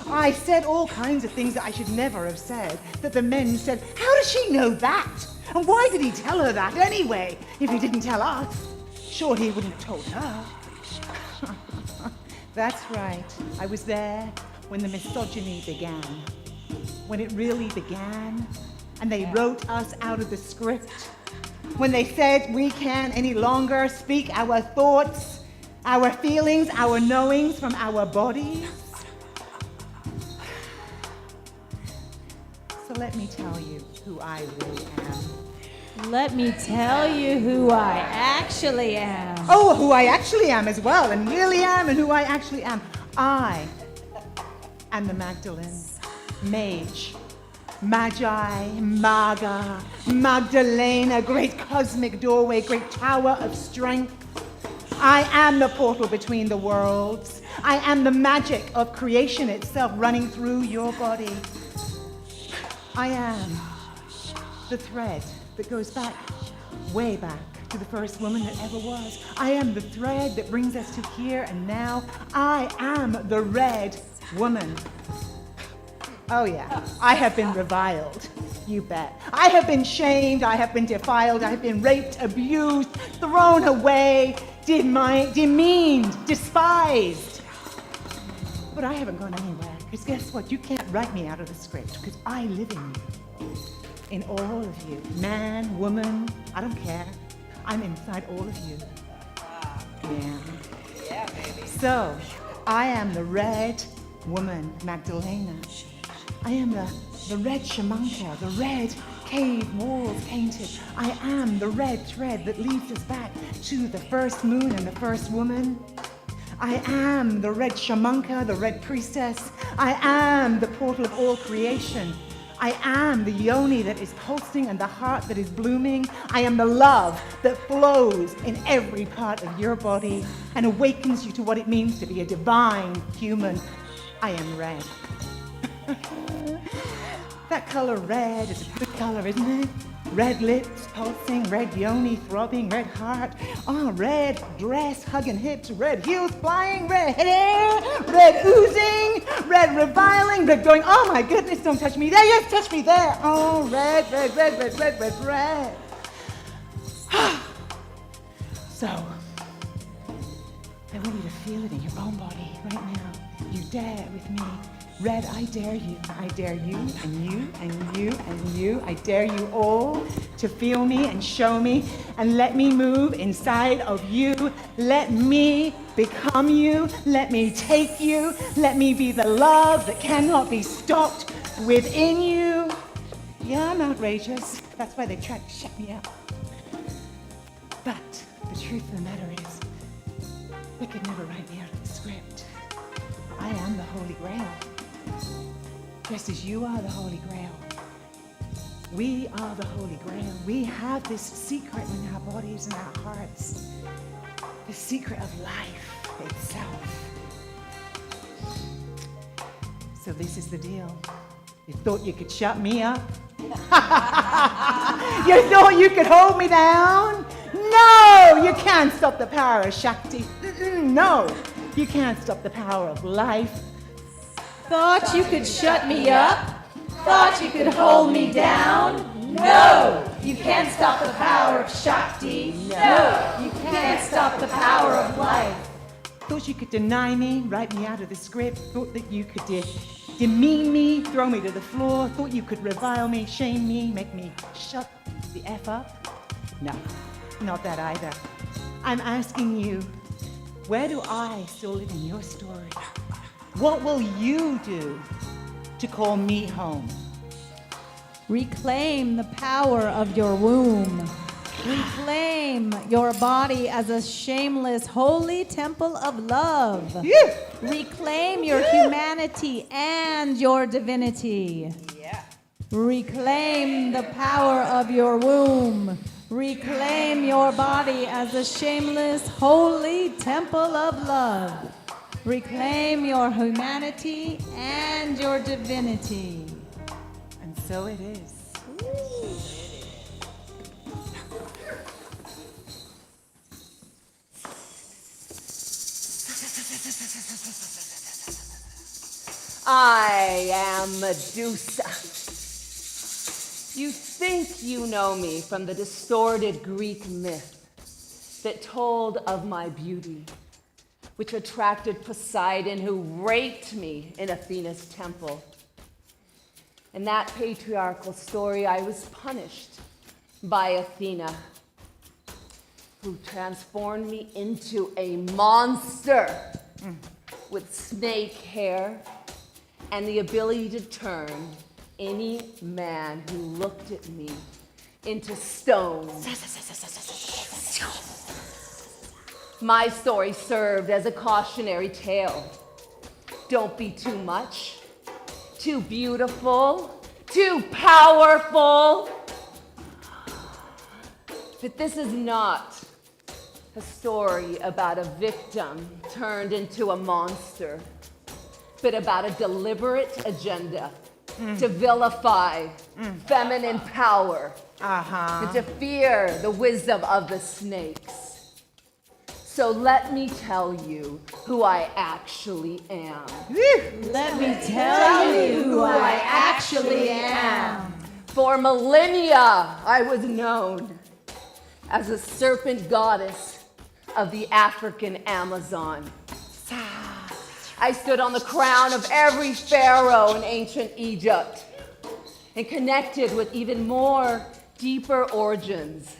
I said all kinds of things that I should never have said, that the men said, how does she know that? And why did he tell her that anyway, if he didn't tell us? Sure, he wouldn't have told her. That's right. I was there when the misogyny began. When it really began, and they wrote us out of the script. When they said we can't any longer speak our thoughts, our feelings, our knowings from our bodies. So let me tell you who I really am. Let me tell you who I actually am. Oh, who I actually am as well, and really am, and who I actually am. I am the Magdalene, mage, magi, maga, Magdalena, great cosmic doorway, great tower of strength. I am the portal between the worlds. I am the magic of creation itself running through your body. I am the thread that goes back, way back, to the first woman that ever was. I am the thread that brings us to here and now. I am the red woman. Oh yeah, I have been reviled, you bet. I have been shamed, I have been defiled, I have been raped, abused, thrown away, demeaned, despised. But I haven't gone anywhere, because guess what? You can't write me out of the script, because I live in you. In all of you. Man, woman, I don't care. I'm inside all of you. Yeah, baby. So, I am the red woman, Magdalena. I am the red shamanka, the red cave walls painted. I am the red thread that leads us back to the first moon and the first woman. I am the red shamanka, the red priestess. I am the portal of all creation. I am the yoni that is pulsing and the heart that is blooming. I am the love that flows in every part of your body and awakens you to what it means to be a divine human. I am red. That color red is a good color, isn't it? Red lips, pulsing, red yoni, throbbing, red heart. Oh, red dress, hugging hips, red heels flying, red hair, red oozing, red reviling, red going, oh my goodness, don't touch me there, yes, touch me there. Oh, red, red, red, red, red, red, red. So, I want you to feel it in your own body right now. You dare with me. Red, I dare you. I dare you, and you, and you, and you. I dare you all to feel me and show me and let me move inside of you. Let me become you. Let me take you. Let me be the love that cannot be stopped within you. Yeah, I'm outrageous. That's why they tried to shut me up. But the truth of the matter is, they could never write me out of the script. I am the Holy Grail. Just as you are the Holy Grail. We are the Holy Grail. We have this secret in our bodies and our hearts. The secret of life itself. So this is the deal. You thought you could shut me up? You thought you could hold me down? No, you can't stop the power of Shakti. No, you can't stop the power of life. Thought you could shut me up? Thought you could hold me down? No! You can't stop the power of Shakti. No! You can't stop the power of life. Thought you could deny me, write me out of the script. Thought that you could demean me, throw me to the floor. Thought you could revile me, shame me, make me shut the F up. No, not that either. I'm asking you, where do I still live in your story? What will you do to call me home? Reclaim the power of your womb. Reclaim your body as a shameless, holy temple of love. Yeah. Reclaim your humanity and your divinity. Yeah. Reclaim the power of your womb. Reclaim your body as a shameless, holy temple of love. Reclaim your humanity and your divinity. And so it is. I am Medusa. You think you know me from the distorted Greek myth that told of my beauty, which attracted Poseidon, who raped me in Athena's temple. In that patriarchal story, I was punished by Athena, who transformed me into a monster with snake hair and the ability to turn any man who looked at me into stone. My story served as a cautionary tale. Don't be too much, too beautiful, too powerful. But this is not a story about a victim turned into a monster, but about a deliberate agenda to vilify feminine power and to fear the wisdom of the snakes. So let me tell you who I actually am. Let me tell you who I actually am. For millennia, I was known as a serpent goddess of the African Amazon. I stood on the crown of every pharaoh in ancient Egypt and connected with even more deeper origins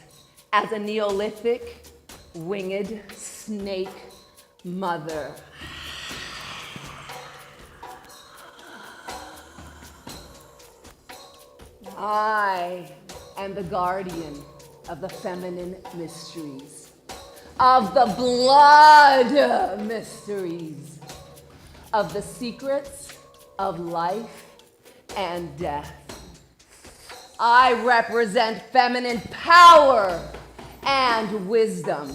as a Neolithic winged snake mother. I am the guardian of the feminine mysteries, of the blood mysteries, of the secrets of life and death. I represent feminine power and wisdom.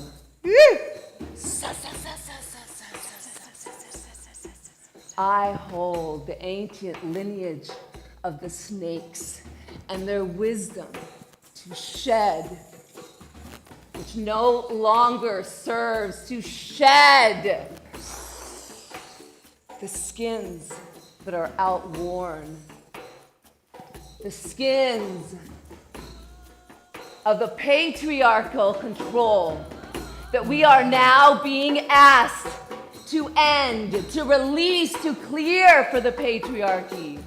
I hold the ancient lineage of the snakes and their wisdom to shed, which no longer serves to shed the skins that are outworn, the skins of the patriarchal control that we are now being asked to end, to release, to clear for the patriarchy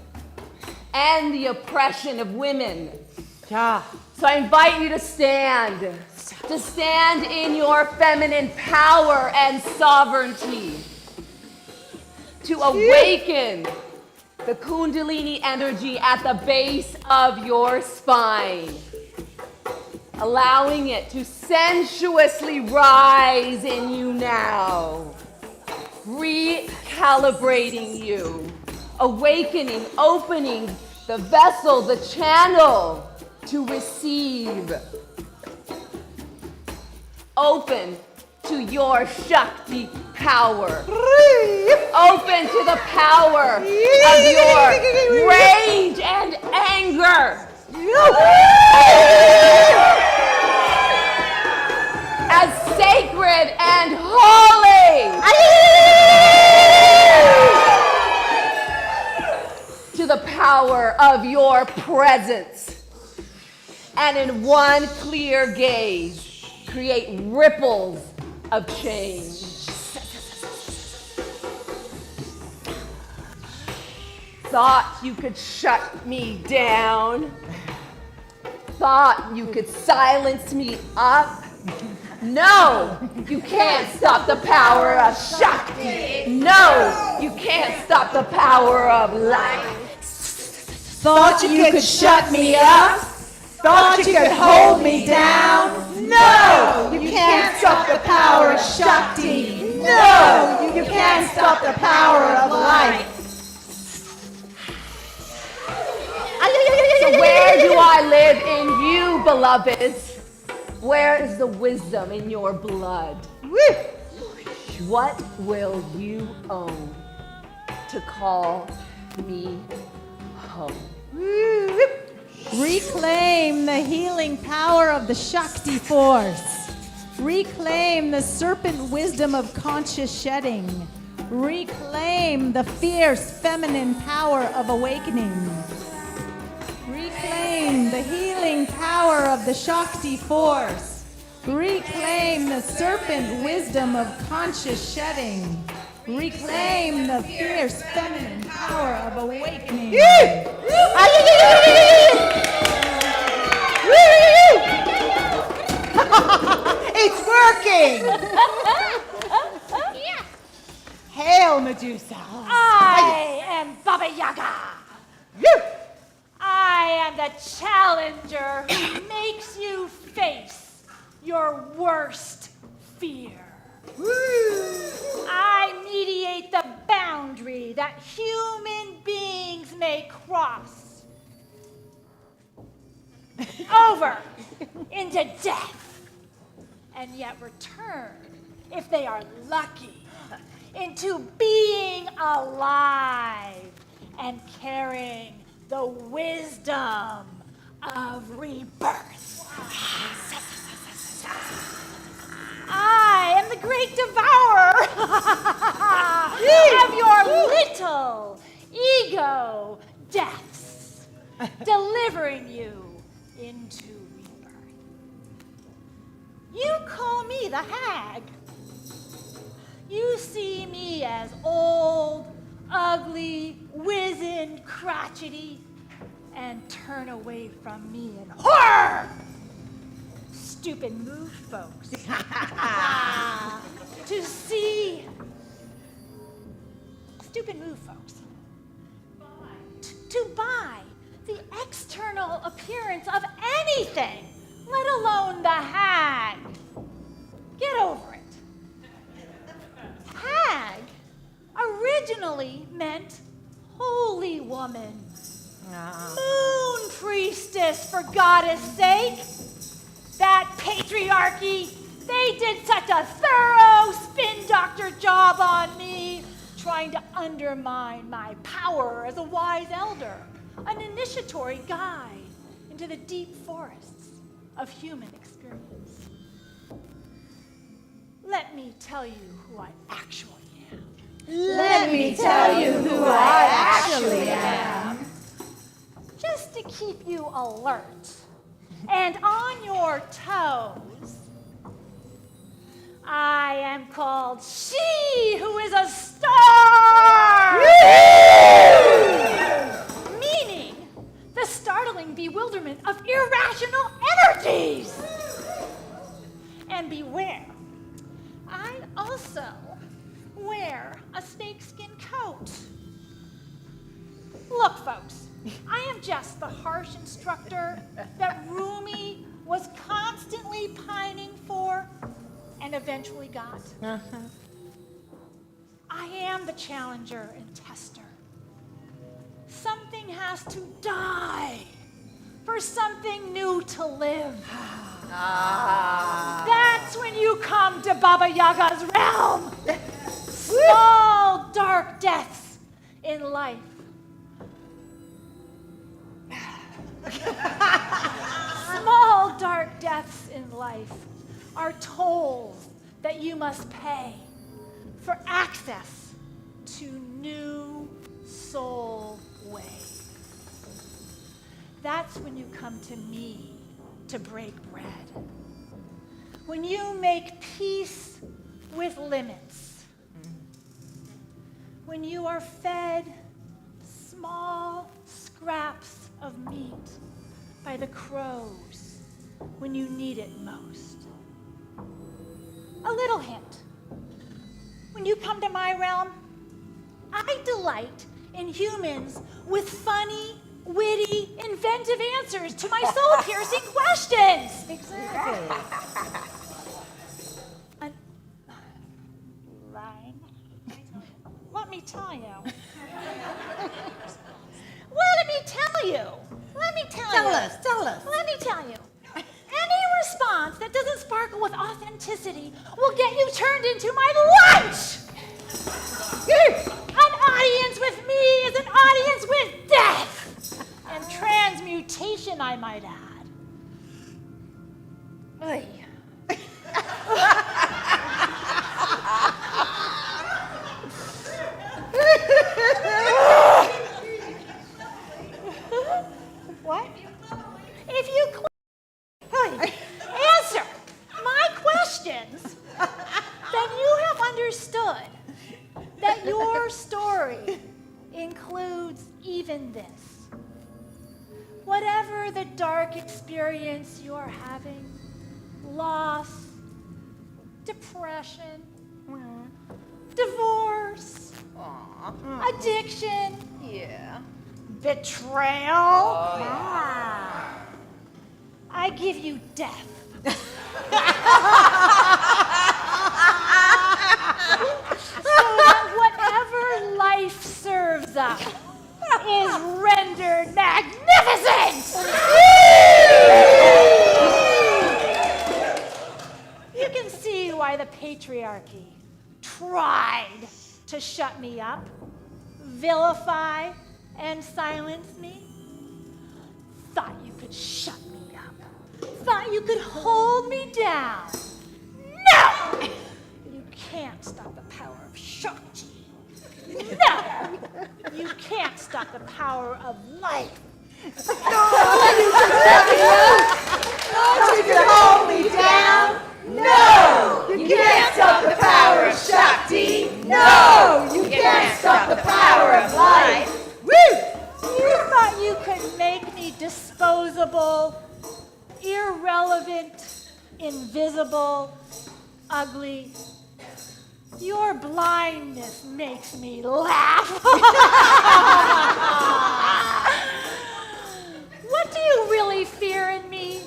and the oppression of women. Yeah. So I invite you to stand in your feminine power and sovereignty, to awaken the Kundalini energy at the base of your spine, allowing it to sensuously rise in you now, recalibrating you, awakening, opening the vessel, the channel to receive. Open to your Shakti power. Open to the power of your rage and anger. As sacred and holy. To the power of your presence. And in one clear gaze, create ripples of change. Thought you could shut me down? Thought you could silence me up? No, you can't stop the power of Shakti. No, you can't stop the power of light. Thought you could shut me up? Thought you could hold me down? No, you can't stop the power of Shakti. No, you can't stop the power of light. So where do I live in you, beloveds? Where is the wisdom in your blood? What will you own to call me home? Reclaim the healing power of the Shakti force. Reclaim the serpent wisdom of conscious shedding. Reclaim the fierce feminine power of awakening. Reclaim the healing power of the Shakti force. Reclaim the serpent wisdom of conscious shedding. Reclaim the fierce feminine power of awakening. It's working! Hail, Medusa! I am Baba Yaga. I am the challenger who makes you face your worst fear. I mediate the boundary that human beings may cross over into death, and yet return, if they are lucky, into being alive and carrying the wisdom of rebirth. I am the great devourer of your little ego deaths, delivering you into rebirth. You call me the hag. You see me as old, ugly, wizened, crotchety, and turn away from me in horror. Stupid move, folks. To see stupid move, folks. To buy the external appearance of anything, let alone the hag. Get over it. Hag originally meant holy woman. Moon priestess, for goddess sake. That patriarchy, they did such a thorough spin doctor job on me, trying to undermine my power as a wise elder, an initiatory guide into the deep forests of human experience. Let me tell you who I actually am. Let me tell you who I actually am. Just to keep you alert and on your toes, I am called She Who Is a Star! Meaning the startling bewilderment of irrational energies. And beware, I also wear a snakeskin coat. Look, folks, I am just the harsh instructor that Rumi was constantly pining for and eventually got. I am the challenger and tester. Something has to die for something new to live. That's when you come to Baba Yaga's realm. Small, dark deaths in life. Small, dark deaths in life are tolls that you must pay for access to new soul ways. That's when you come to me to break bread. When you make peace with limits. When you are fed small scraps of meat by the crows when you need it most. A little hint. When you come to my realm, I delight in humans with funny, witty, inventive answers to my soul-piercing questions. Exactly. Rhyme. Let me tell you. Well, let me tell you. Let me tell you. Tell us. Let me tell you. Any response that doesn't sparkle with authenticity will get you turned into my lunch. An audience with me is an audience with death and transmutation, I might add. Oy. What? If you answer my questions, then you have understood that your story includes even this. Whatever the dark experience you're having, loss, depression, divorce, addiction, betrayal, I give you death. So that whatever life serves up is rendered magnificent. You can see why the patriarchy tried to shut me up, vilify, and silence me. Thought you could shut me up. Thought you could hold me down. No! You can't stop the power of Shakti. No! You can't stop the power of life. You can hold me down. No! You can't stop the power of Shakti. No! You can't stop the power of life. Woo! You thought you could make me disposable, irrelevant, invisible, ugly. Your blindness makes me laugh. What do you really fear in me?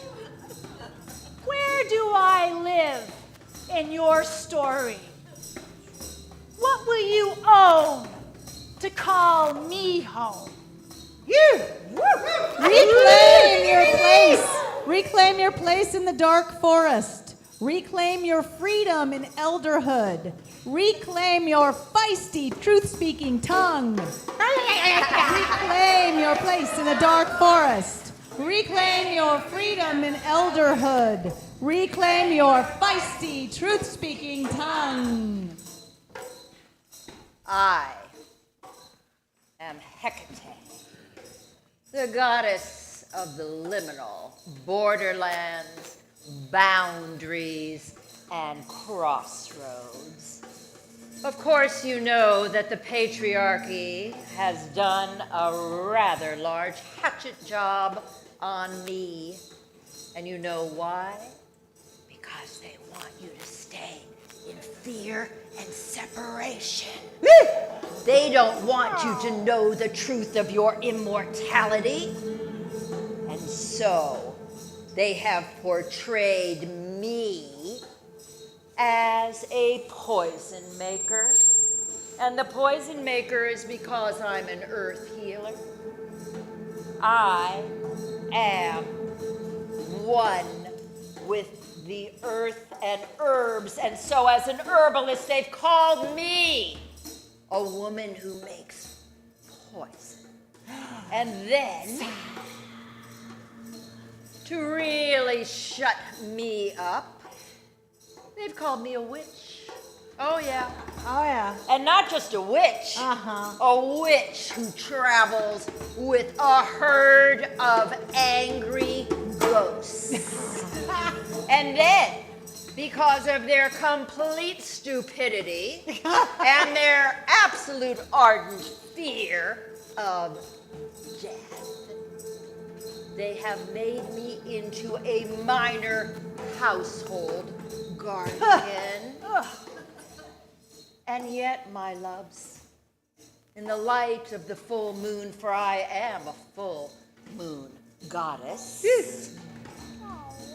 Where do I live in your story? What will you own to call me home? Reclaim your place. Reclaim your place in the dark forest. Reclaim your freedom in elderhood. Reclaim your feisty, truth-speaking tongue. Reclaim your place in the dark forest. Reclaim your freedom in elderhood. Reclaim your feisty, truth-speaking tongue. I am Hecate, the goddess of the liminal, borderlands, boundaries, and crossroads. Of course, you know that the patriarchy has done a rather large hatchet job on me. And you know why? Because they want you to stay in fear and separation. They don't want you to know the truth of your immortality. And so they have portrayed me as a poison maker. And the poison maker is because I'm an earth healer. I am one with the earth and herbs, and so as an herbalist, they've called me a woman who makes poison. And then, to really shut me up, they've called me a witch. Oh yeah. Oh, yeah. And not just a witch, a witch who travels with a herd of angry ghosts. And then, because of their complete stupidity and their absolute ardent fear of death, they have made me into a minor household guardian. And yet, my loves, in the light of the full moon, for I am a full moon goddess,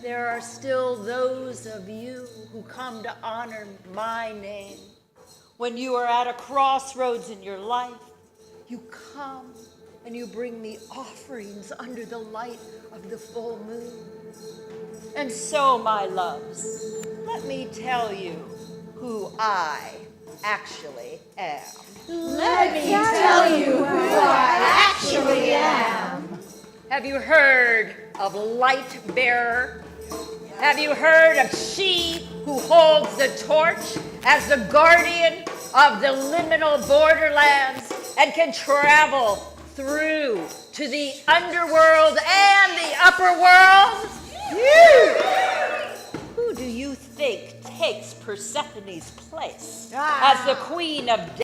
there are still those of you who come to honor my name. When you are at a crossroads in your life, you come and you bring me offerings under the light of the full moon. And so, my loves, let me tell you who I actually am. Let me tell you who I actually am. Have you heard of Light Bearer? Have you heard of she who holds the torch as the guardian of the liminal borderlands and can travel through to the underworld and the upper world? Who do you think takes Persephone's place as the queen of death?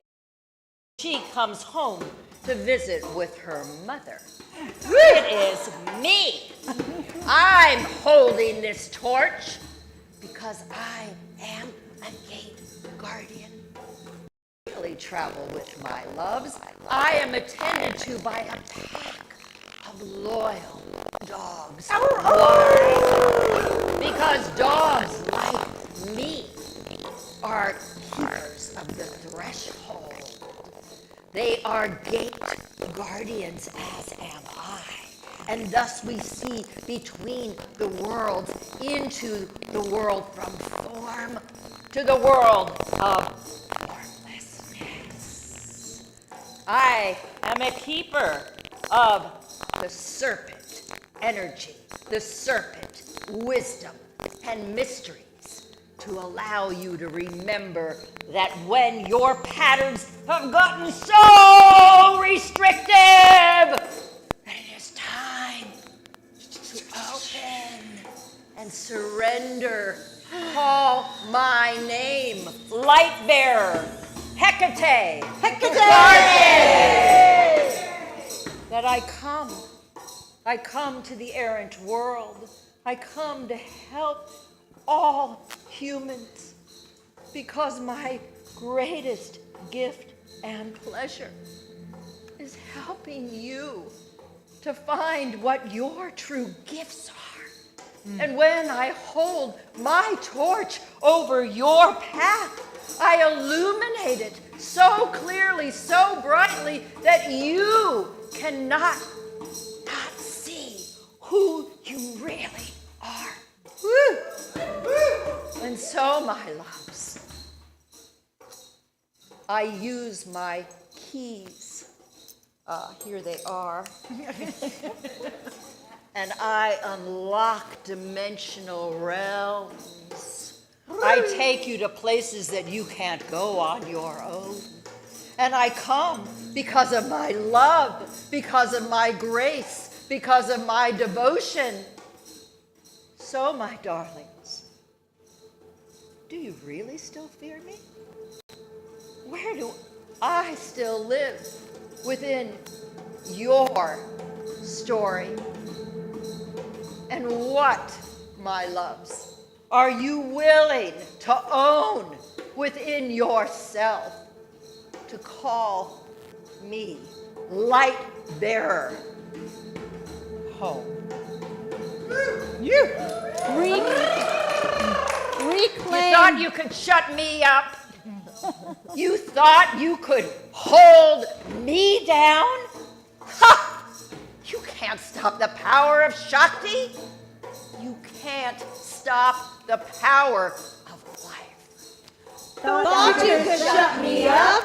She comes home to visit with her mother. It is me. I'm holding this torch because I am a gate guardian. I really travel with my loves. I am attended to by a pack of loyal dogs. Why? Because dogs like me are keepers of the threshold. They are gate guardians, as am I. And thus we see between the worlds into the world from form to the world of formlessness. I am a keeper of the serpent energy, the serpent wisdom and mysteries, to allow you to remember that when your patterns have gotten so restrictive, that it is time to open and surrender. Call my name, Light Bearer, Hecate, that I come to the errant world. I come to help all humans, because my greatest gift and pleasure is helping you to find what your true gifts are. And when I hold my torch over your path, I illuminate it so clearly, so brightly, that you cannot not see who you really are. So, my loves, I use my keys. Here they are. And I unlock dimensional realms. I take you to places that you can't go on your own. And I come because of my love, because of my grace, because of my devotion. So, my darlings, do you really still fear me? Where do I still live within your story? And what, my loves, are you willing to own within yourself to call me light bearer home? You thought you could shut me up? You thought you could hold me down? Ha! You can't stop the power of Shakti. You can't stop the power of life. Thought you could shut me up?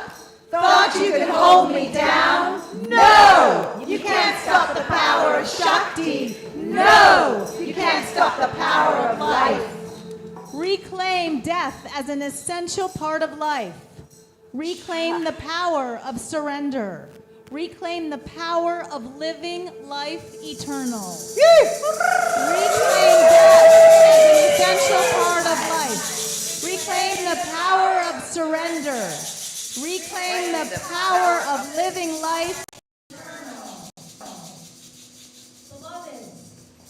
Thought you could hold me down? No! You can't stop the power of Shakti. No! You can't stop the power of life. Reclaim death as an essential part of life. Reclaim the power of surrender. Reclaim the power of living life eternal. Reclaim death as an essential part of life. Reclaim the power of surrender. Reclaim the power of living life. Beloved,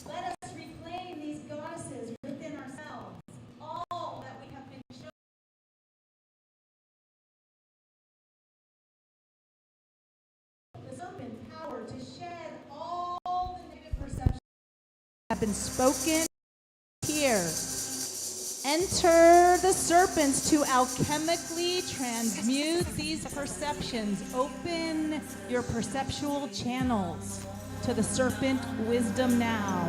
let us reclaim these goddesses within ourselves. All that we have been shown. The serpent power to shed all the negative perceptions have been spoken here. Enter the serpents to alchemically transmute these perceptions. Open your perceptual channels to the serpent wisdom now.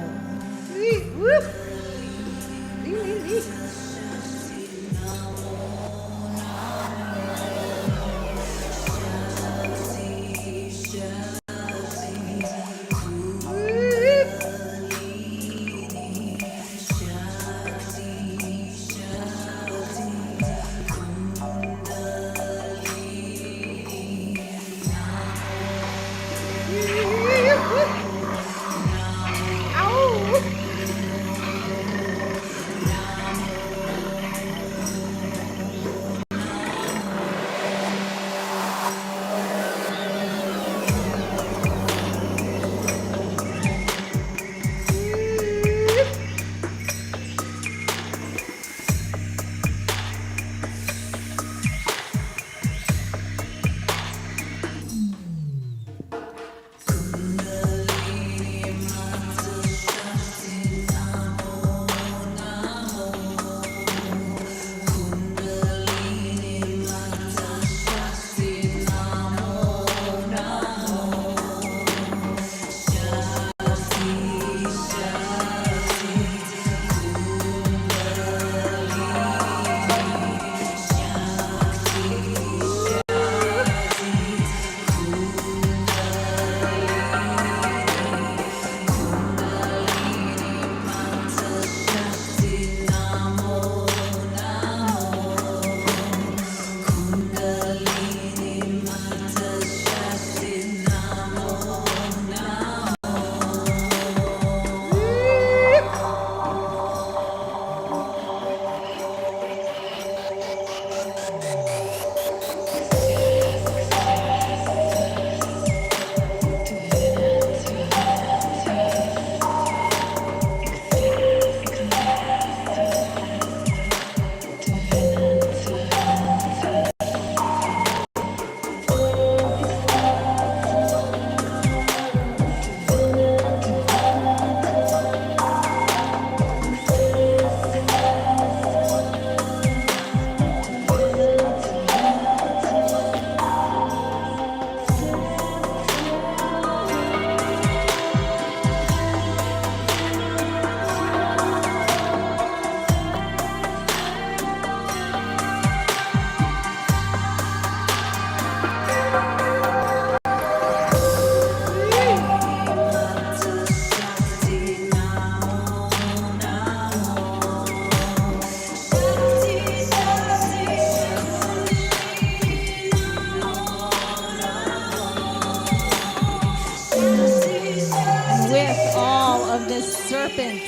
serpent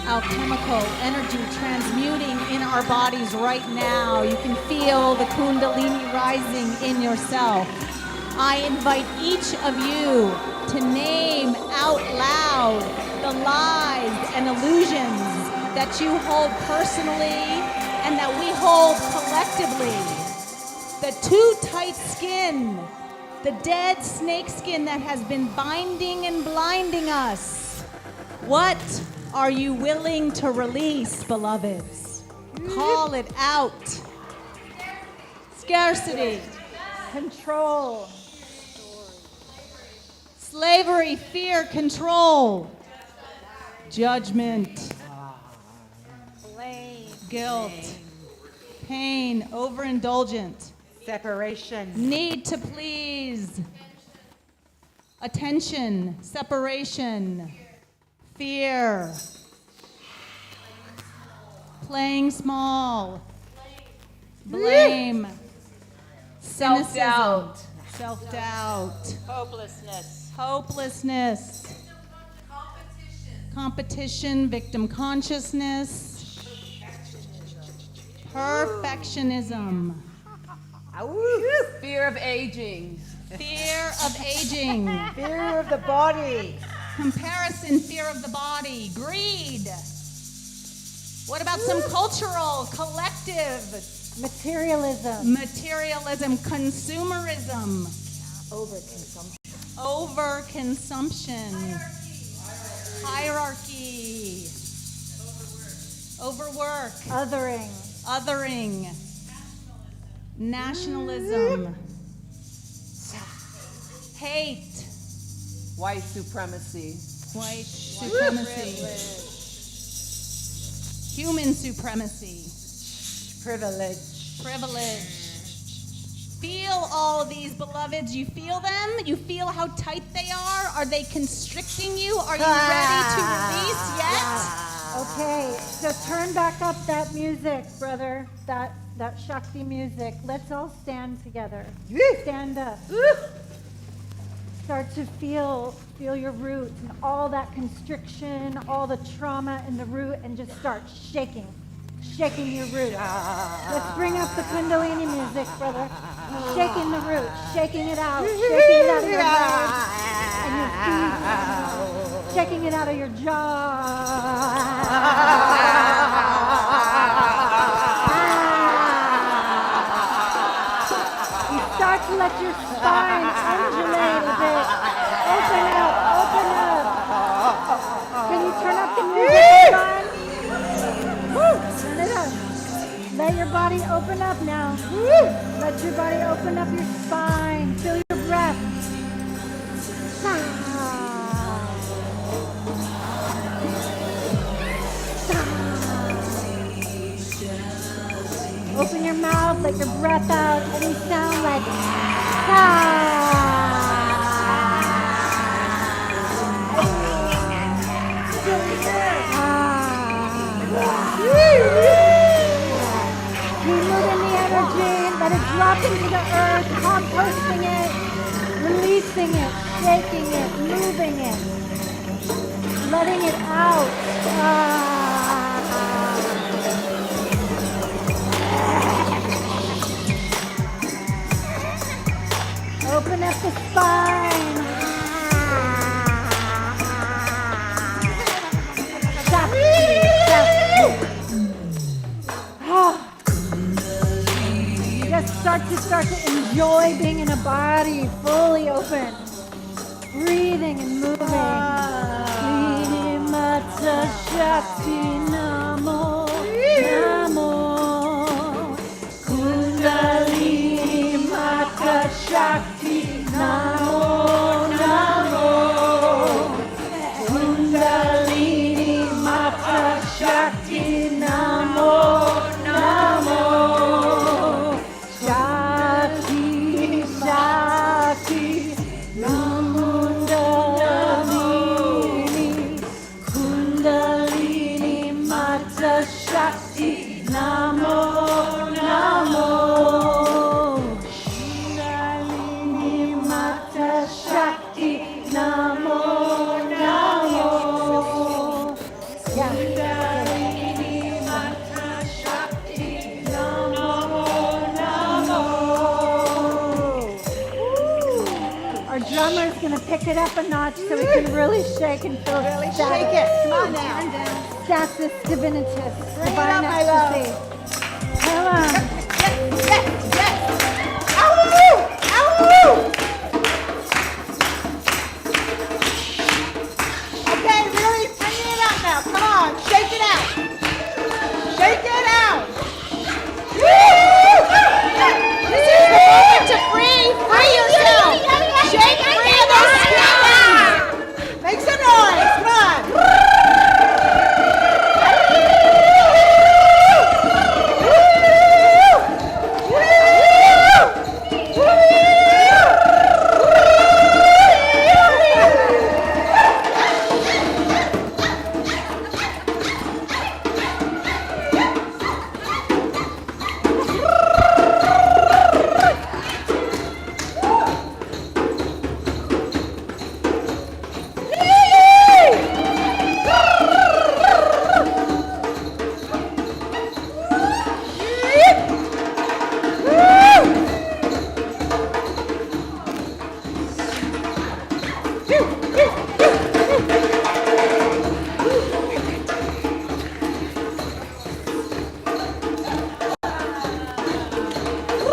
alchemical energy transmuting in our bodies right now. You can feel the Kundalini rising in yourself. I invite each of you to name out loud the lies and illusions that you hold personally and that we hold collectively. The too tight skin, the dead snake skin that has been binding and blinding us. What are you willing to release, beloveds? Call it out. Scarcity. Control. Slavery, fear, control. Judgment. Blame. Guilt. Pain, overindulgent. Separation. Need to please. Attention, separation. Fear. Playing small. Blame. Self-doubt. Cynicism. Self-doubt. Hopelessness. Hopelessness. Competition, victim consciousness. Perfectionism. Fear of aging. Fear of aging. Fear of the body. Comparison, fear of the body. Greed. What about some cultural, collective? Materialism. Materialism, consumerism. Overconsumption. Hierarchy. Overwork. Othering. Othering. Nationalism. Hate. White supremacy. White supremacy. Human supremacy. Privilege. Privilege. Feel all of these, beloveds. You feel them? You feel how tight they are? Are they constricting you? Are you ready to release yet? Okay, so turn back up that music, brother. That Shakti music. Let's all stand together. Stand up. Start to feel your roots and all that constriction, all the trauma in the root, and just start shaking your root. Let's bring up the Kundalini music, brother. Shaking the root, shaking it out of your legs and your feet, shaking it out of your jaw. You start to let your spine undulate a bit. Open up. Can you turn up the music, John? Turn it up. Let your body open up now. Let your body open up your spine. Feel your breath. Open your mouth, let your breath out. Any sound like Keep moving the energy, let it drop into the earth, composting it, releasing it, shaking it, moving it, letting it out. Open up the spine. Just start to enjoy being in a body fully open, breathing and moving. Mata Shakti Namo Namo Kundalini Mata Shakti Namo Namo Kundalini Mata Shakti Namo Namo Shakti Shakti Kundalini Kundalini Mata Shakti Namo Namo Kundalini Mata Shakti Namo Namo Our drummer's gonna pick it up a notch so we can really shake and feel Really shake it. Come on now. status divinitus, Bring it divine up, my love. ecstasy. Come on. Yes. Ow! Ow! Okay, really bring it up now. Come on, shake it out. Shake it out. This is the moment to free yourself. Shake free of those skins. Make some noise. Come on.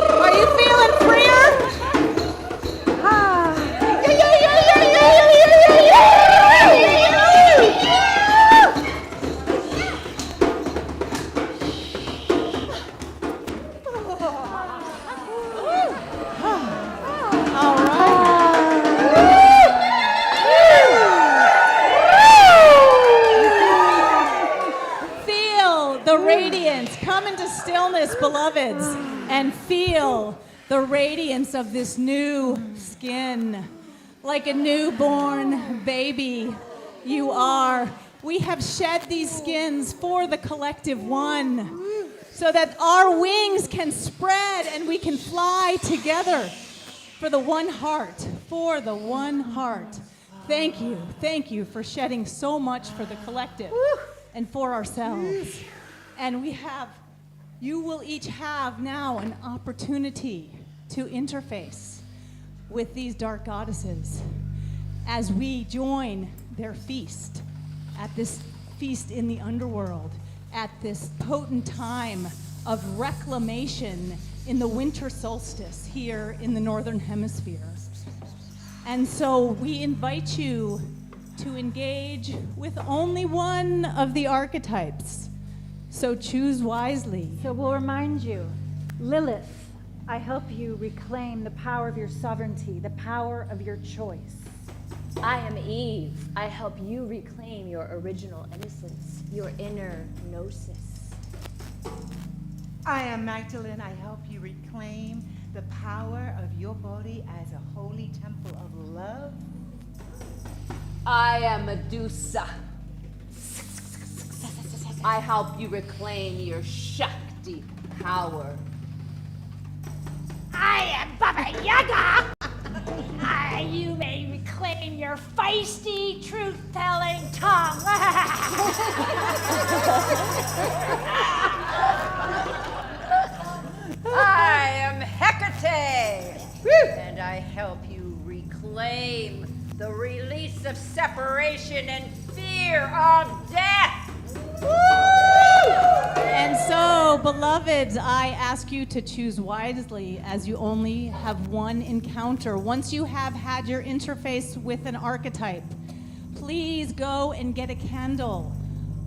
Are you feeling freer? All Feel the radiance. Come into stillness, beloveds, and feel the radiance of this new skin. Like a newborn baby, you are. We have shed these skins for the collective one, so that our wings can spread and we can fly together for the one heart, for the one heart. Thank you for shedding so much for the collective and for ourselves. And you will each have now an opportunity to interface with these dark goddesses as we join their feast, at this feast in the underworld, at this potent time of reclamation in the winter solstice here in the northern hemisphere. And so we invite you to engage with only one of the archetypes. So choose wisely. So we'll remind you, Lilith, I help you reclaim the power of your sovereignty, the power of your choice. I am Eve. I help you reclaim your original innocence, your inner gnosis. I am Magdalene. I help you reclaim the power of your body as a holy temple of love. I am Medusa. I help you reclaim your Shakti power. I am Baba Yaga. You may reclaim your feisty, truth-telling tongue. I am Hecate, and I help you reclaim the release of separation and fear of death. And so, beloveds, I ask you to choose wisely, as you only have one encounter. Once you have had your interface with an archetype, please go and get a candle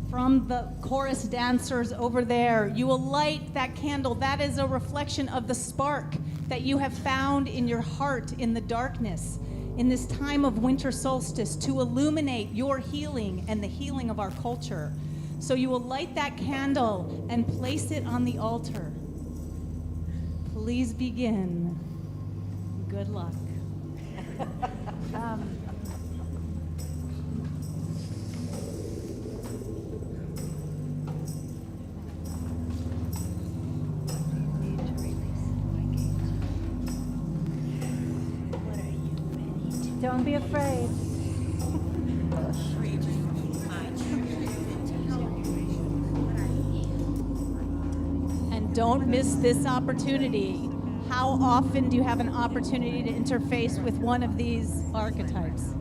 from the chorus dancers over there. You will light that candle. That is a reflection of the spark that you have found in your heart in the darkness in this time of winter solstice to illuminate your healing and the healing of our culture. So you will light that candle and place it on the altar. Please begin. Good luck. Don't be afraid. Don't miss this opportunity. How often do you have an opportunity to interface with one of these archetypes?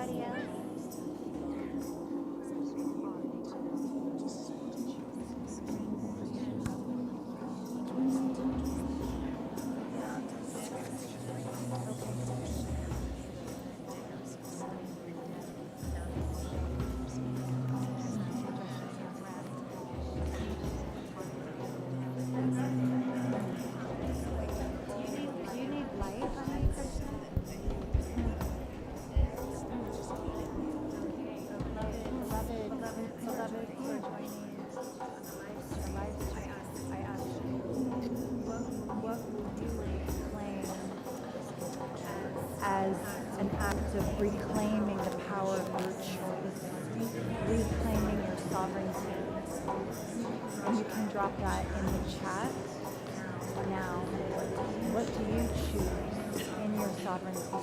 Anybody else? Do you need light on you, Krishna? Beloved, for joining our live stream. I asked you, what would you claim as an act of reclaiming the power of your choice, reclaiming your sovereignty? And you can drop that in the chat now. What do you choose in your sovereignty?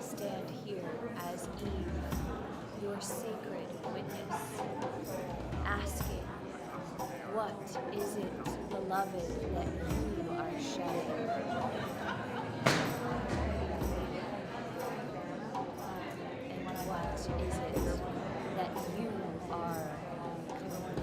Stand here as Eve, your sacred witness, asking, what is it, beloved, that you are shedding? And what is it that you are becoming?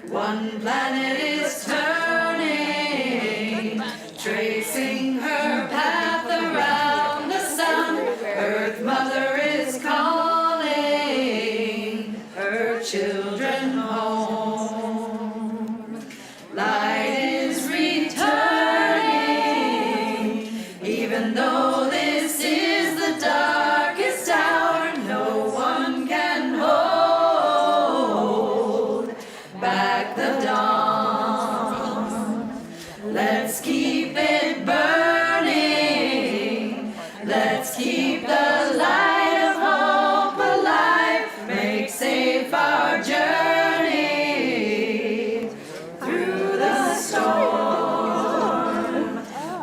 One planet is turning, tracing her path around the sun. Earth Mother is calling her children home. Light is returning, even though this is the darkest hour. No one can hold back the dawn. Let's keep it burning. Let's keep the light of hope alive. Make safe our journey through the storm.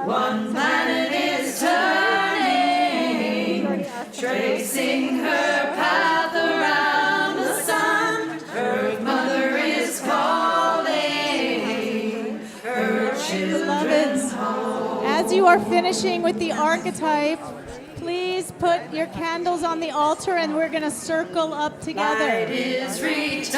One planet is turning, tracing her path around the sun. Earth Mother is calling her children's home. As you are finishing with the archetype, please put your candles on the altar and we're going to circle up together. Light is returning,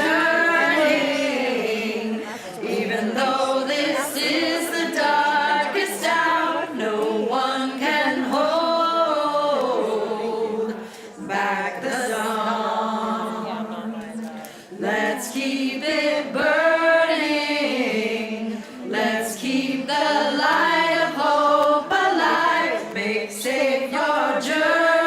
even though this is the darkest hour. No one can hold back the dawn. Let's keep it burning. Let's keep the light of hope alive. Make safe your journey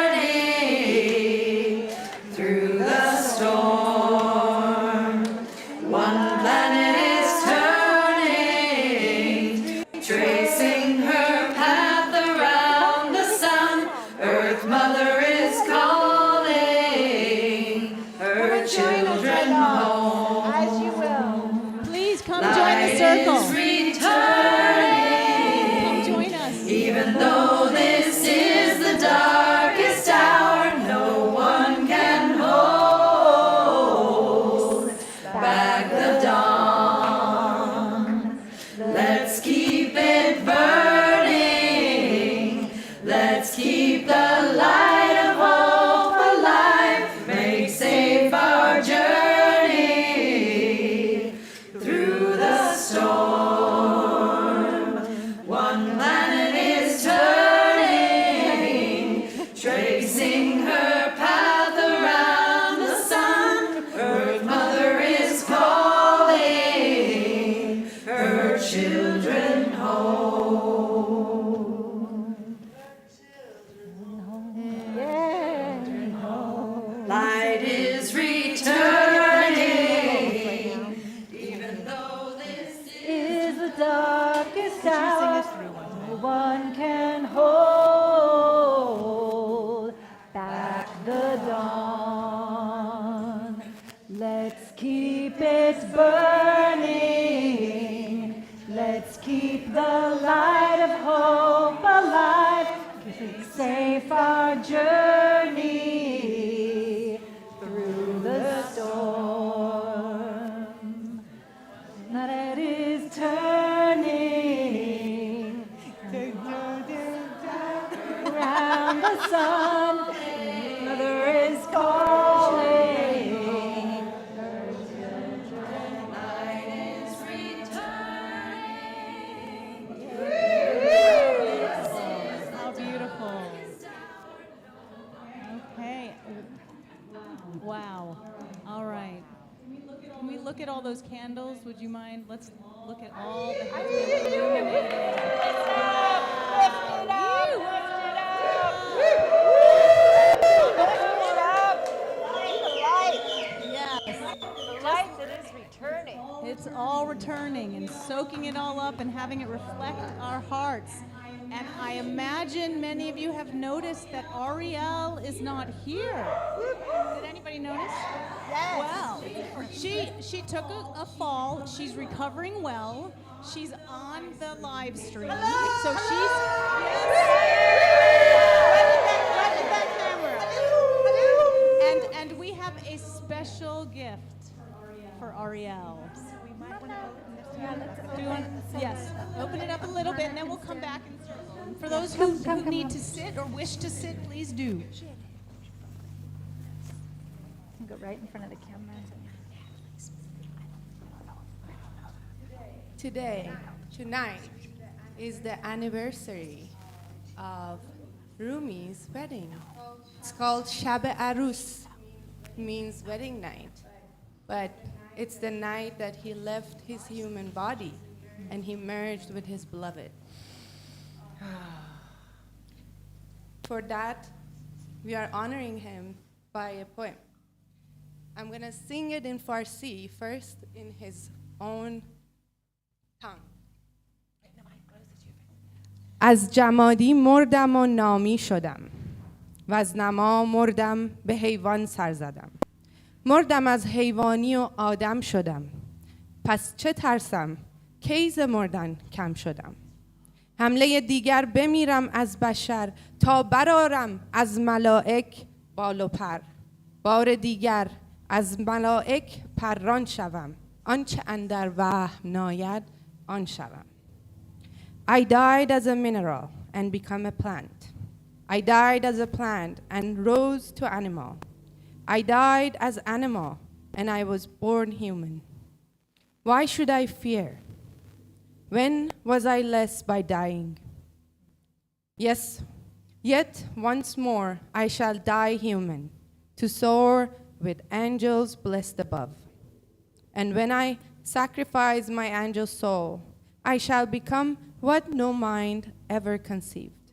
Let's keep the light of hope alive. Make safe our journey through the storm. One planet is turning, tracing her path around the sun. Earth Mother is calling her children home. Light is returning, even though this Is the darkest hour, no one can hold back the dawn. Let's keep it burning. Let's keep the light of hope alive. Keep safe our journey through the storm. That it is turning around the sun. Mother is calling. How beautiful. Okay. Wow. All right. Can we look at all those candles? Would you mind? Let's look at all that has been illuminated. Yes. The light that is returning. It's all returning and soaking it all up and having it reflect our hearts. And I imagine many of you have noticed that Ariel is not here. Did anybody notice? Yes. Well, she took a fall. She's recovering well. She's on the live stream. So she's and we have a special gift for Ariel. Do you want? Yes. Open it up a little bit, and then we'll come back and circle. For those who need to sit or wish to sit, please do. Go right in front of the camera. Tonight is the anniversary of Rumi's wedding. It's called Shab Arus, means wedding night. But it's the night that he left his human body and he merged with his beloved. For that, we are honoring him by a poem. I'm going to sing it in Farsi first in his own tongue. از جمادی مردم و نامی شدم و از نما مردم به حیوان سر زدم مردم از حیوانی و آدم شدم پس چه ترسم کی ز مردن کم شدم حمله دیگر بمیرم از بشر تا برارم از ملائک بال و پر بار دیگر از ملائک پران شوم آنچه اندر وهم ناید آن شوم I died as a mineral and become a plant. I died as a plant and rose to animal. I died as animal and I was born human. Why should I fear? When was I less by dying? Yes, yet once more I shall die human, to soar with angels blessed above. And when I sacrifice my angel soul, I shall become what no mind ever conceived.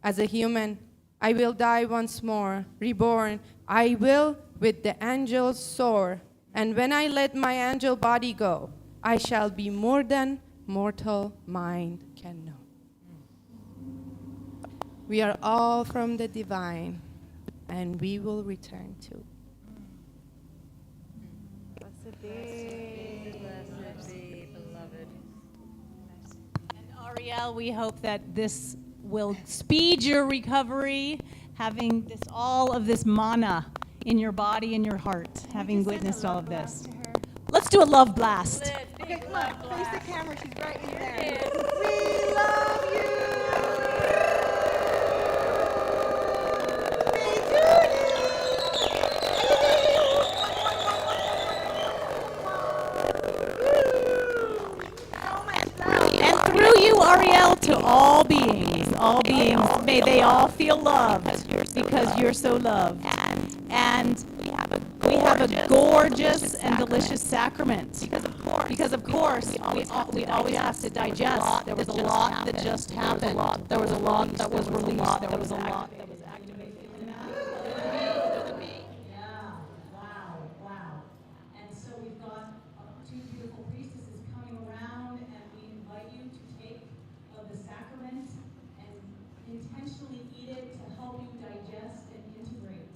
As a human, I will die once more, reborn. I will with the angels soar. And when I let my angel body go, I shall be more than mortal mind can know. We are all from the divine, and we will return to. Blessed be, beloved. And Ariel, we hope that this will speed your recovery, having this all of this mana in your body and your heart, having witnessed all of this. Let's do a love blast. Okay, come on, face the camera. She's right in there. We love you. they all feel loved because you're so loved. And we have a gorgeous and delicious sacrament. Because of course, we always have to digest. There was a lot that just happened. There was a lot that was released. There was a lot that was activated. Wow. And so we've got two beautiful priestesses coming around, and we invite you to take the sacrament and intentionally eat it to help you digest and integrate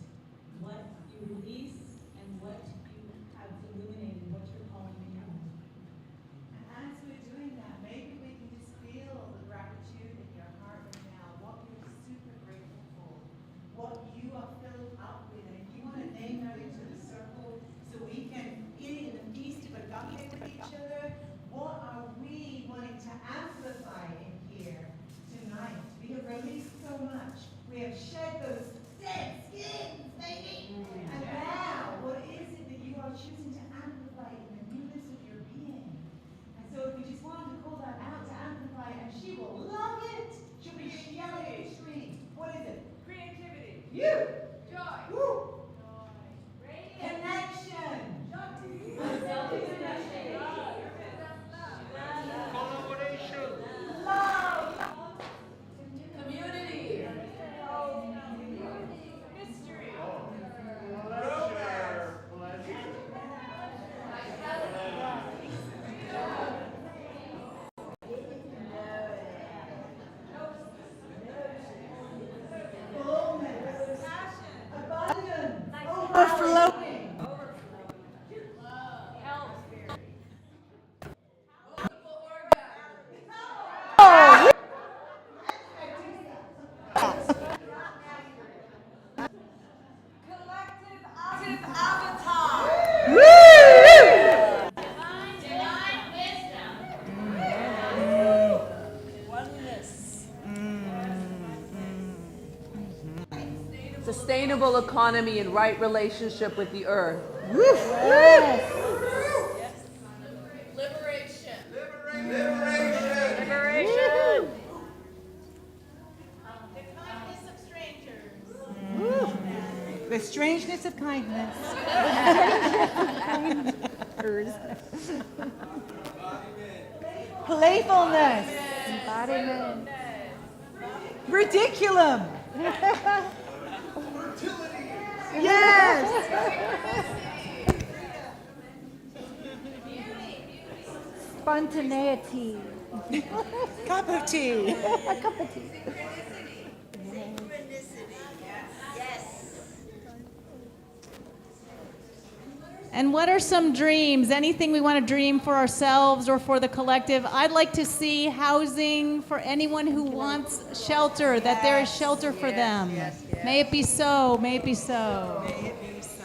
what you release and what you have illuminated, what you're calling in. And as we're doing that, maybe we can just feel the gratitude in your heart right now, what you're super grateful for, what you are filled up with. And if you want to name that into the circle so we can eat in the feast of agape with each other, what are we wanting to amplify in here tonight? We have released so much. We have shed those dead skins, baby. And now, what is it that you are choosing to amplify in the newness of your being? And so if we just wanted to call that out to amplify, and she will love it. She'll be yelling at the screen. What is it? Creativity. You. Joy. Woo. Connection. Collaboration. Love. Community. Mystery. Fullness. Abundance. Overflowing. Sustainable economy and right relationship with the earth. Liberation. Liberation. The kindness of strangers. The strangeness of kindness. Playfulness. Embodiment. Ridiculum. Yes. Spontaneity. Cup of tea. A cup of tea. And what are some dreams? Anything we want to dream for ourselves or for the collective? I'd like to see housing for anyone who wants shelter, that there is shelter for them. May it be so, may it be so. May it be so.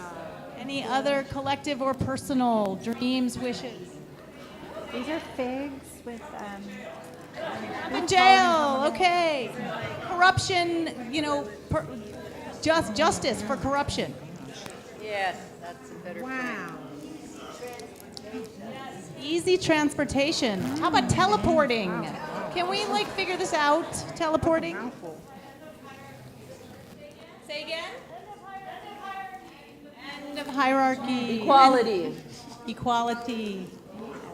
Any other collective or personal dreams, wishes? These are figs with In jail, okay. Corruption, justice for corruption. Yes, that's a better Wow. Easy transportation. How about teleporting? Can we figure this out? Teleporting? Say again? End of hierarchy. Equality. Equality.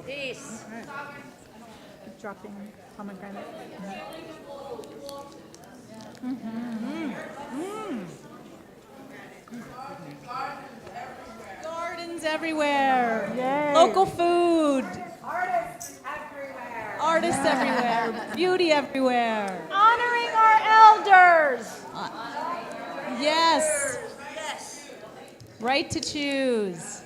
Peace. dropping pomegranate. Gardens everywhere. Yay. Local food. Artists everywhere. Artists everywhere. Beauty everywhere. Honoring our elders. Yes. Right to choose.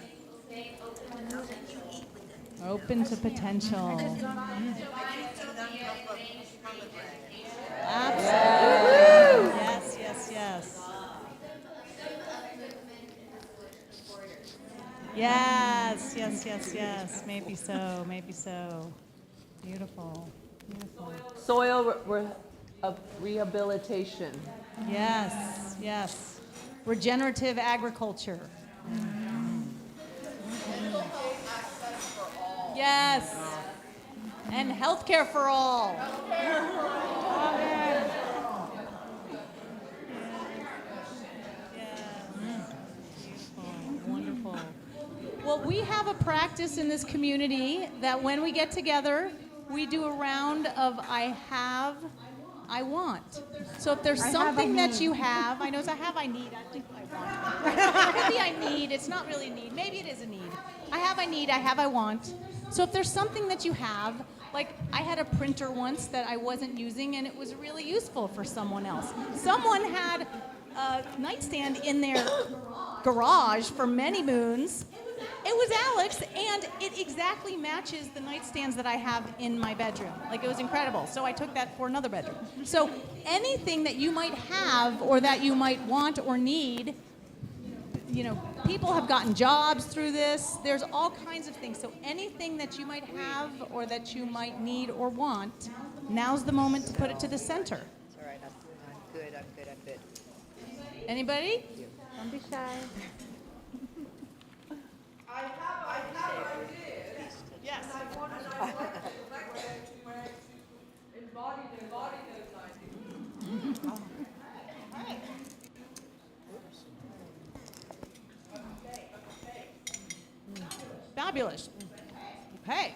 Open to potential. Absolutely. Yes, yes, yes. Yes, yes, yes, yes. Maybe so, maybe so. Beautiful, beautiful. Soil rehabilitation. Yes, yes. Regenerative agriculture. Yes. And healthcare for all. Well, we have a practice in this community that when we get together, we do a round of I have, I want. So if there's something that you have, I know it's I have, I need, I like I want. It could be I need, it's not really a need. Maybe it is a need. I have, I need, I have, I want. So if there's something that you have, like I had a printer once that I wasn't using and it was really useful for someone else. Someone had a nightstand in their garage for many moons. It was Alex, and it exactly matches the nightstands that I have in my bedroom. Like, it was incredible. So I took that for another bedroom. So anything that you might have or that you might want or need, you know, people have gotten jobs through this. There's all kinds of things. So anything that you might have or that you might need or want, now's the moment to put it to the center. It's all right. I'm good. I'm good. I'm good. Anybody? Don't be shy. Yes. Fabulous. Okay.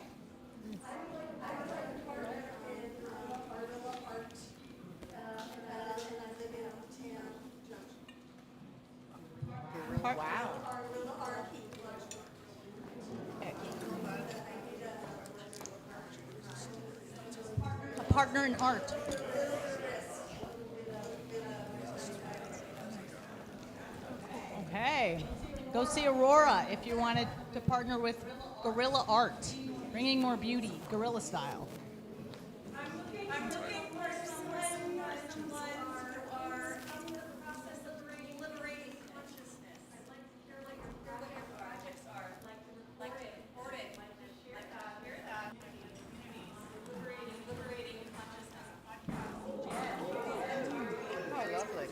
Wow. A partner in art. Okay. Go see Aurora if you wanted to partner with guerrilla art, bringing more beauty, guerrilla style. I'm looking for someone who are in the process of liberating consciousness. I'd like to hear what your projects are, like to report it, like to share that liberating consciousness podcast. Oh, lovely.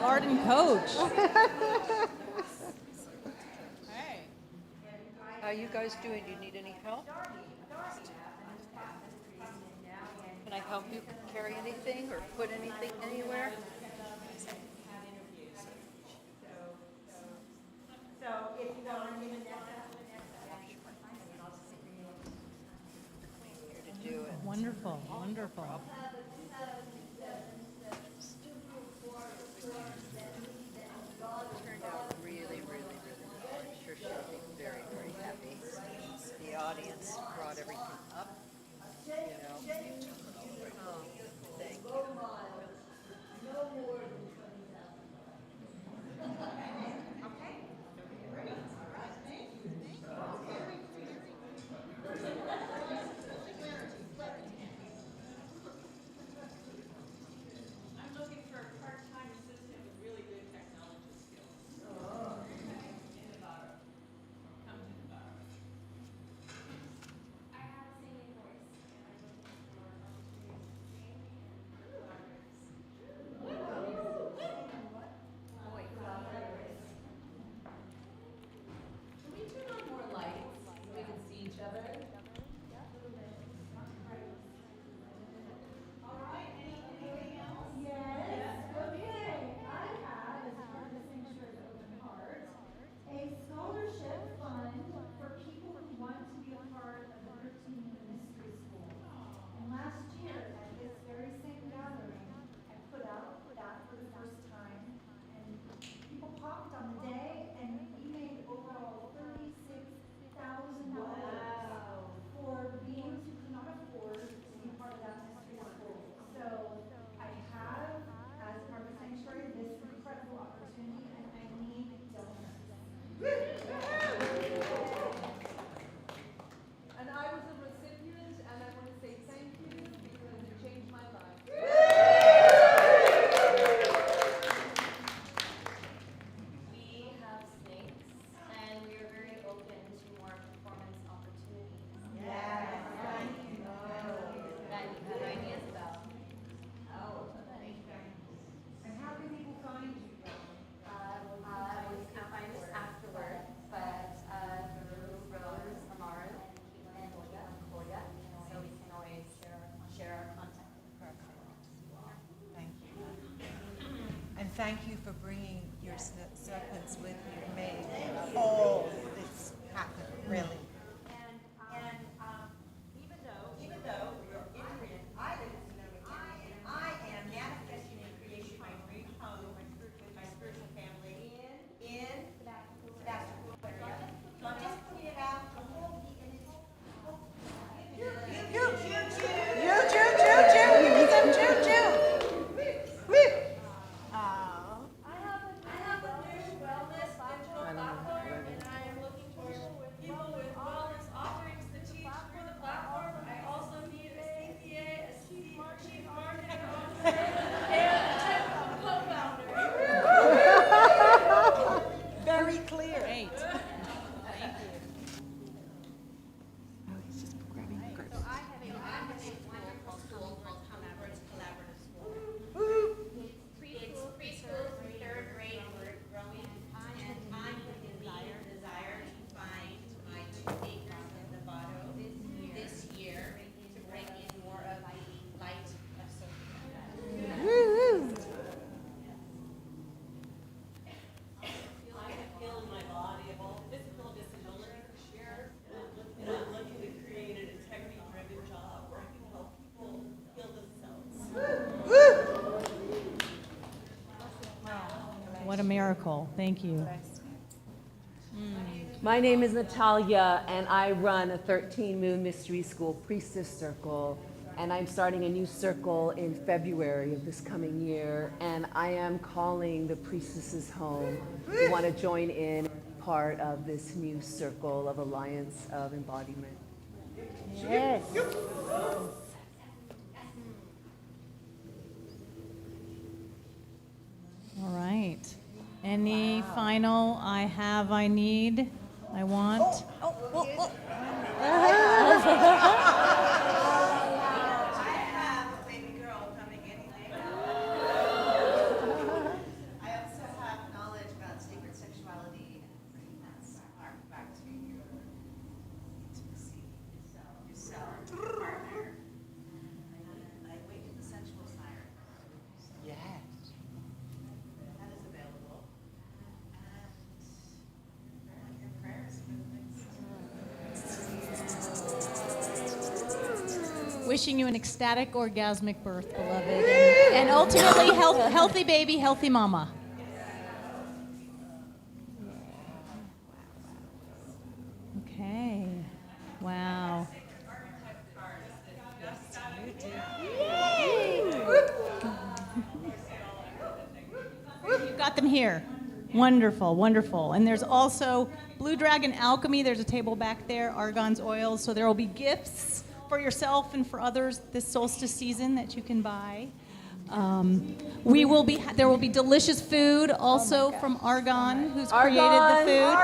Garden coach. Hey. How you guys doing? Do you need any help? Can I help you carry anything or put anything anywhere? Here to do it. Wonderful, wonderful. Turned out really, really, really well. I'm sure she'll be very, very happy. The audience brought everything up, you know. Oh, thank you. thank you for bringing your serpents with you. May all this happen, really. Even though you're ignorant, I didn't know it. I am manifesting and creating my dream home with my spiritual family in that area. So I'm just putting it out. I have a new wellness digital platform, and I am looking for people with wellness offerings to teach through the platform. I also need a CPA, a chief marketing officer, and a technical co-founder. Very clear. Great. It's preschool through third grade, and we're growing. And I'm with the desire to find my 2 acres in Nevada this year to bring in more of the light of social. I have filled my body of all physical disability this year, and I'm looking to create an integrity-driven job where I can help people heal themselves. What a miracle. Thank you. My name is Natalia, and I run a 13-moon mystery school, Priestess Circle, and I'm starting a new circle in February of this coming year, and I am calling the priestesses home who want to join in part of this new circle of alliance of embodiment. Yes. All right. Any final I have, I need, I want? I have a baby girl coming any day now. I also have knowledge about sacred sexuality and bringing that spark back to your intimacy, yourself, your partner. I awaken the sensual siren. Yes. That is available. And your prayers for the next. Wishing you an ecstatic, orgasmic birth, beloved, and ultimately healthy baby, healthy mama. Okay. Wow. You got them here. Wonderful, wonderful. And there's also Blue Dragon Alchemy. There's a table back there, Argon's oils. So there will be gifts for yourself and for others this solstice season that you can buy. There will be delicious food also from Argon, who's created the food.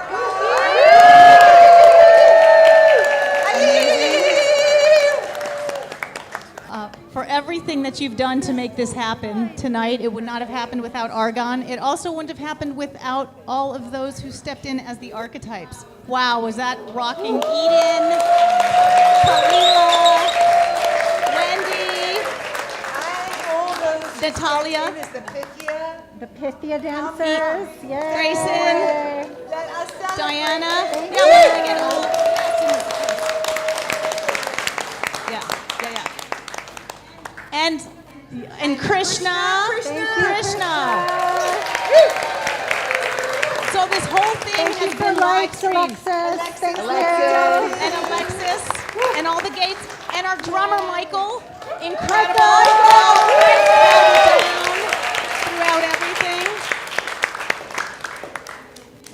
For everything that you've done to make this happen tonight. It would not have happened without Argon. It also wouldn't have happened without all of those who stepped in as the archetypes. Wow, was that rocking? Eden, Kalila, Wendy, Natalia, The Pythia dancers. Yay. Grayson, Diana. Thank Yeah, we're gonna get all. Yeah. And Krishna. Krishna. So this whole thing Thank you has for been live likes, streamed. Alexis. Thank you. And Alexis and all the gates and our drummer Michael, incredible. Throughout everything.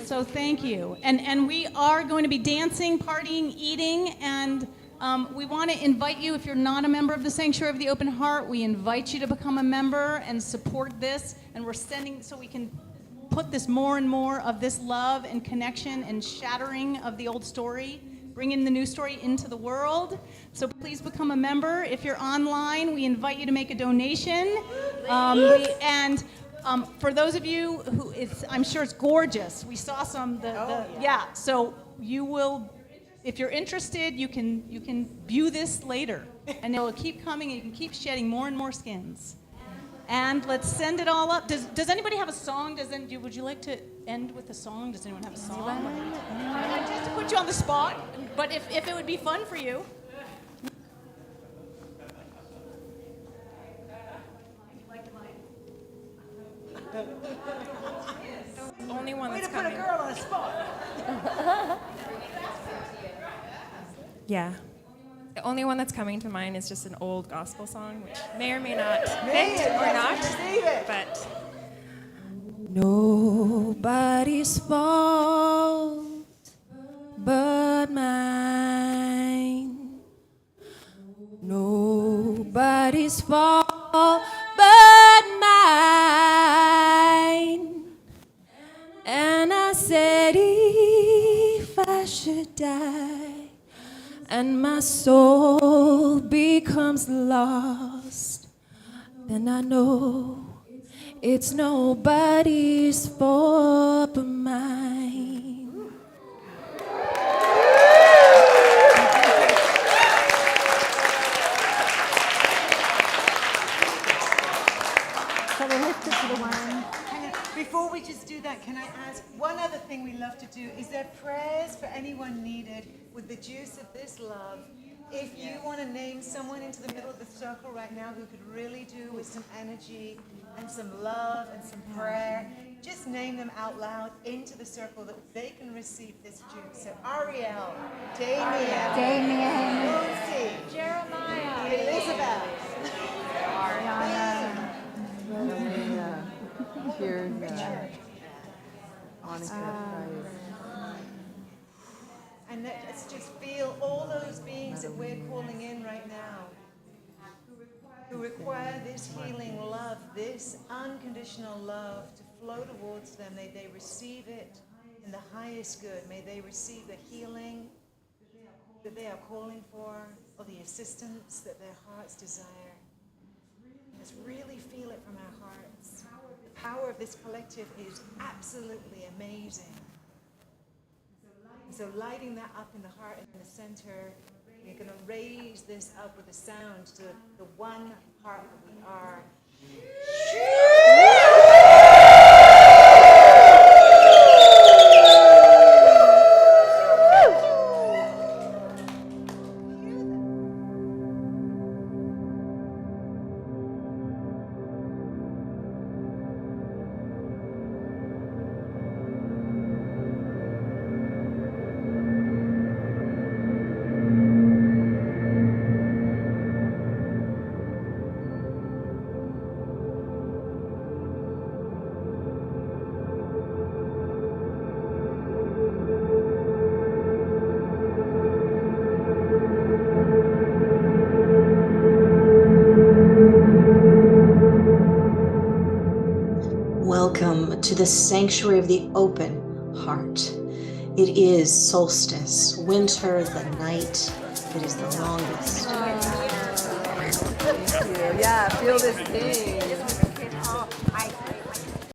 So thank you. And we are going to be dancing, partying, eating, and we want to invite you, if you're not a member of the Sanctuary of the Open Heart, we invite you to become a member and support this. And we're sending, so we can put this more and more of this love and connection and shattering of the old story, bringing the new story into the world. So please become a member. If you're online, we invite you to make a donation. For those of you who, I'm sure it's gorgeous. We saw some, so you will, if you're interested, you can view this later. And it will keep coming and you can keep shedding more and more skins. And let's send it all up. Does anybody have a song? Would you like to end with a song? Does anyone have a song? Just to put you on the spot, but if it would be fun for you. The only one that's Way to put a girl on a spot. Yeah. The only one that's coming to mind is just an old gospel song, which may or may not fit or not. But Nobody's fault but mine. Nobody's fault but mine. And I said, if I should die and my soul becomes lost, then I know it's nobody's fault but mine. So they lift it to the one. Before we just do that, can I ask one other thing we love to do? Is there prayers for anyone needed with the juice of this love? If you want to name someone into the middle of the circle right now who could really do with some energy and some love and some prayer, just name them out loud into the circle that they can receive this juice. So Ariel, Damien, Lucy, Jeremiah, Elizabeth, Ariana. And let's just feel all those beings that we're calling in right now who require this healing love, this unconditional love to flow towards them. May they receive it in the highest good. May they receive the healing that they are calling for, or the assistance that their hearts desire. Let's really feel it from our hearts. The power of this collective is absolutely amazing. So lighting that up in the heart and in the center, we're going to raise this up with a sound to the one heart that we are. Welcome to the sanctuary of the open heart. It is solstice, winter, the night. It is the longest. Thank you. Yeah, feel this thing.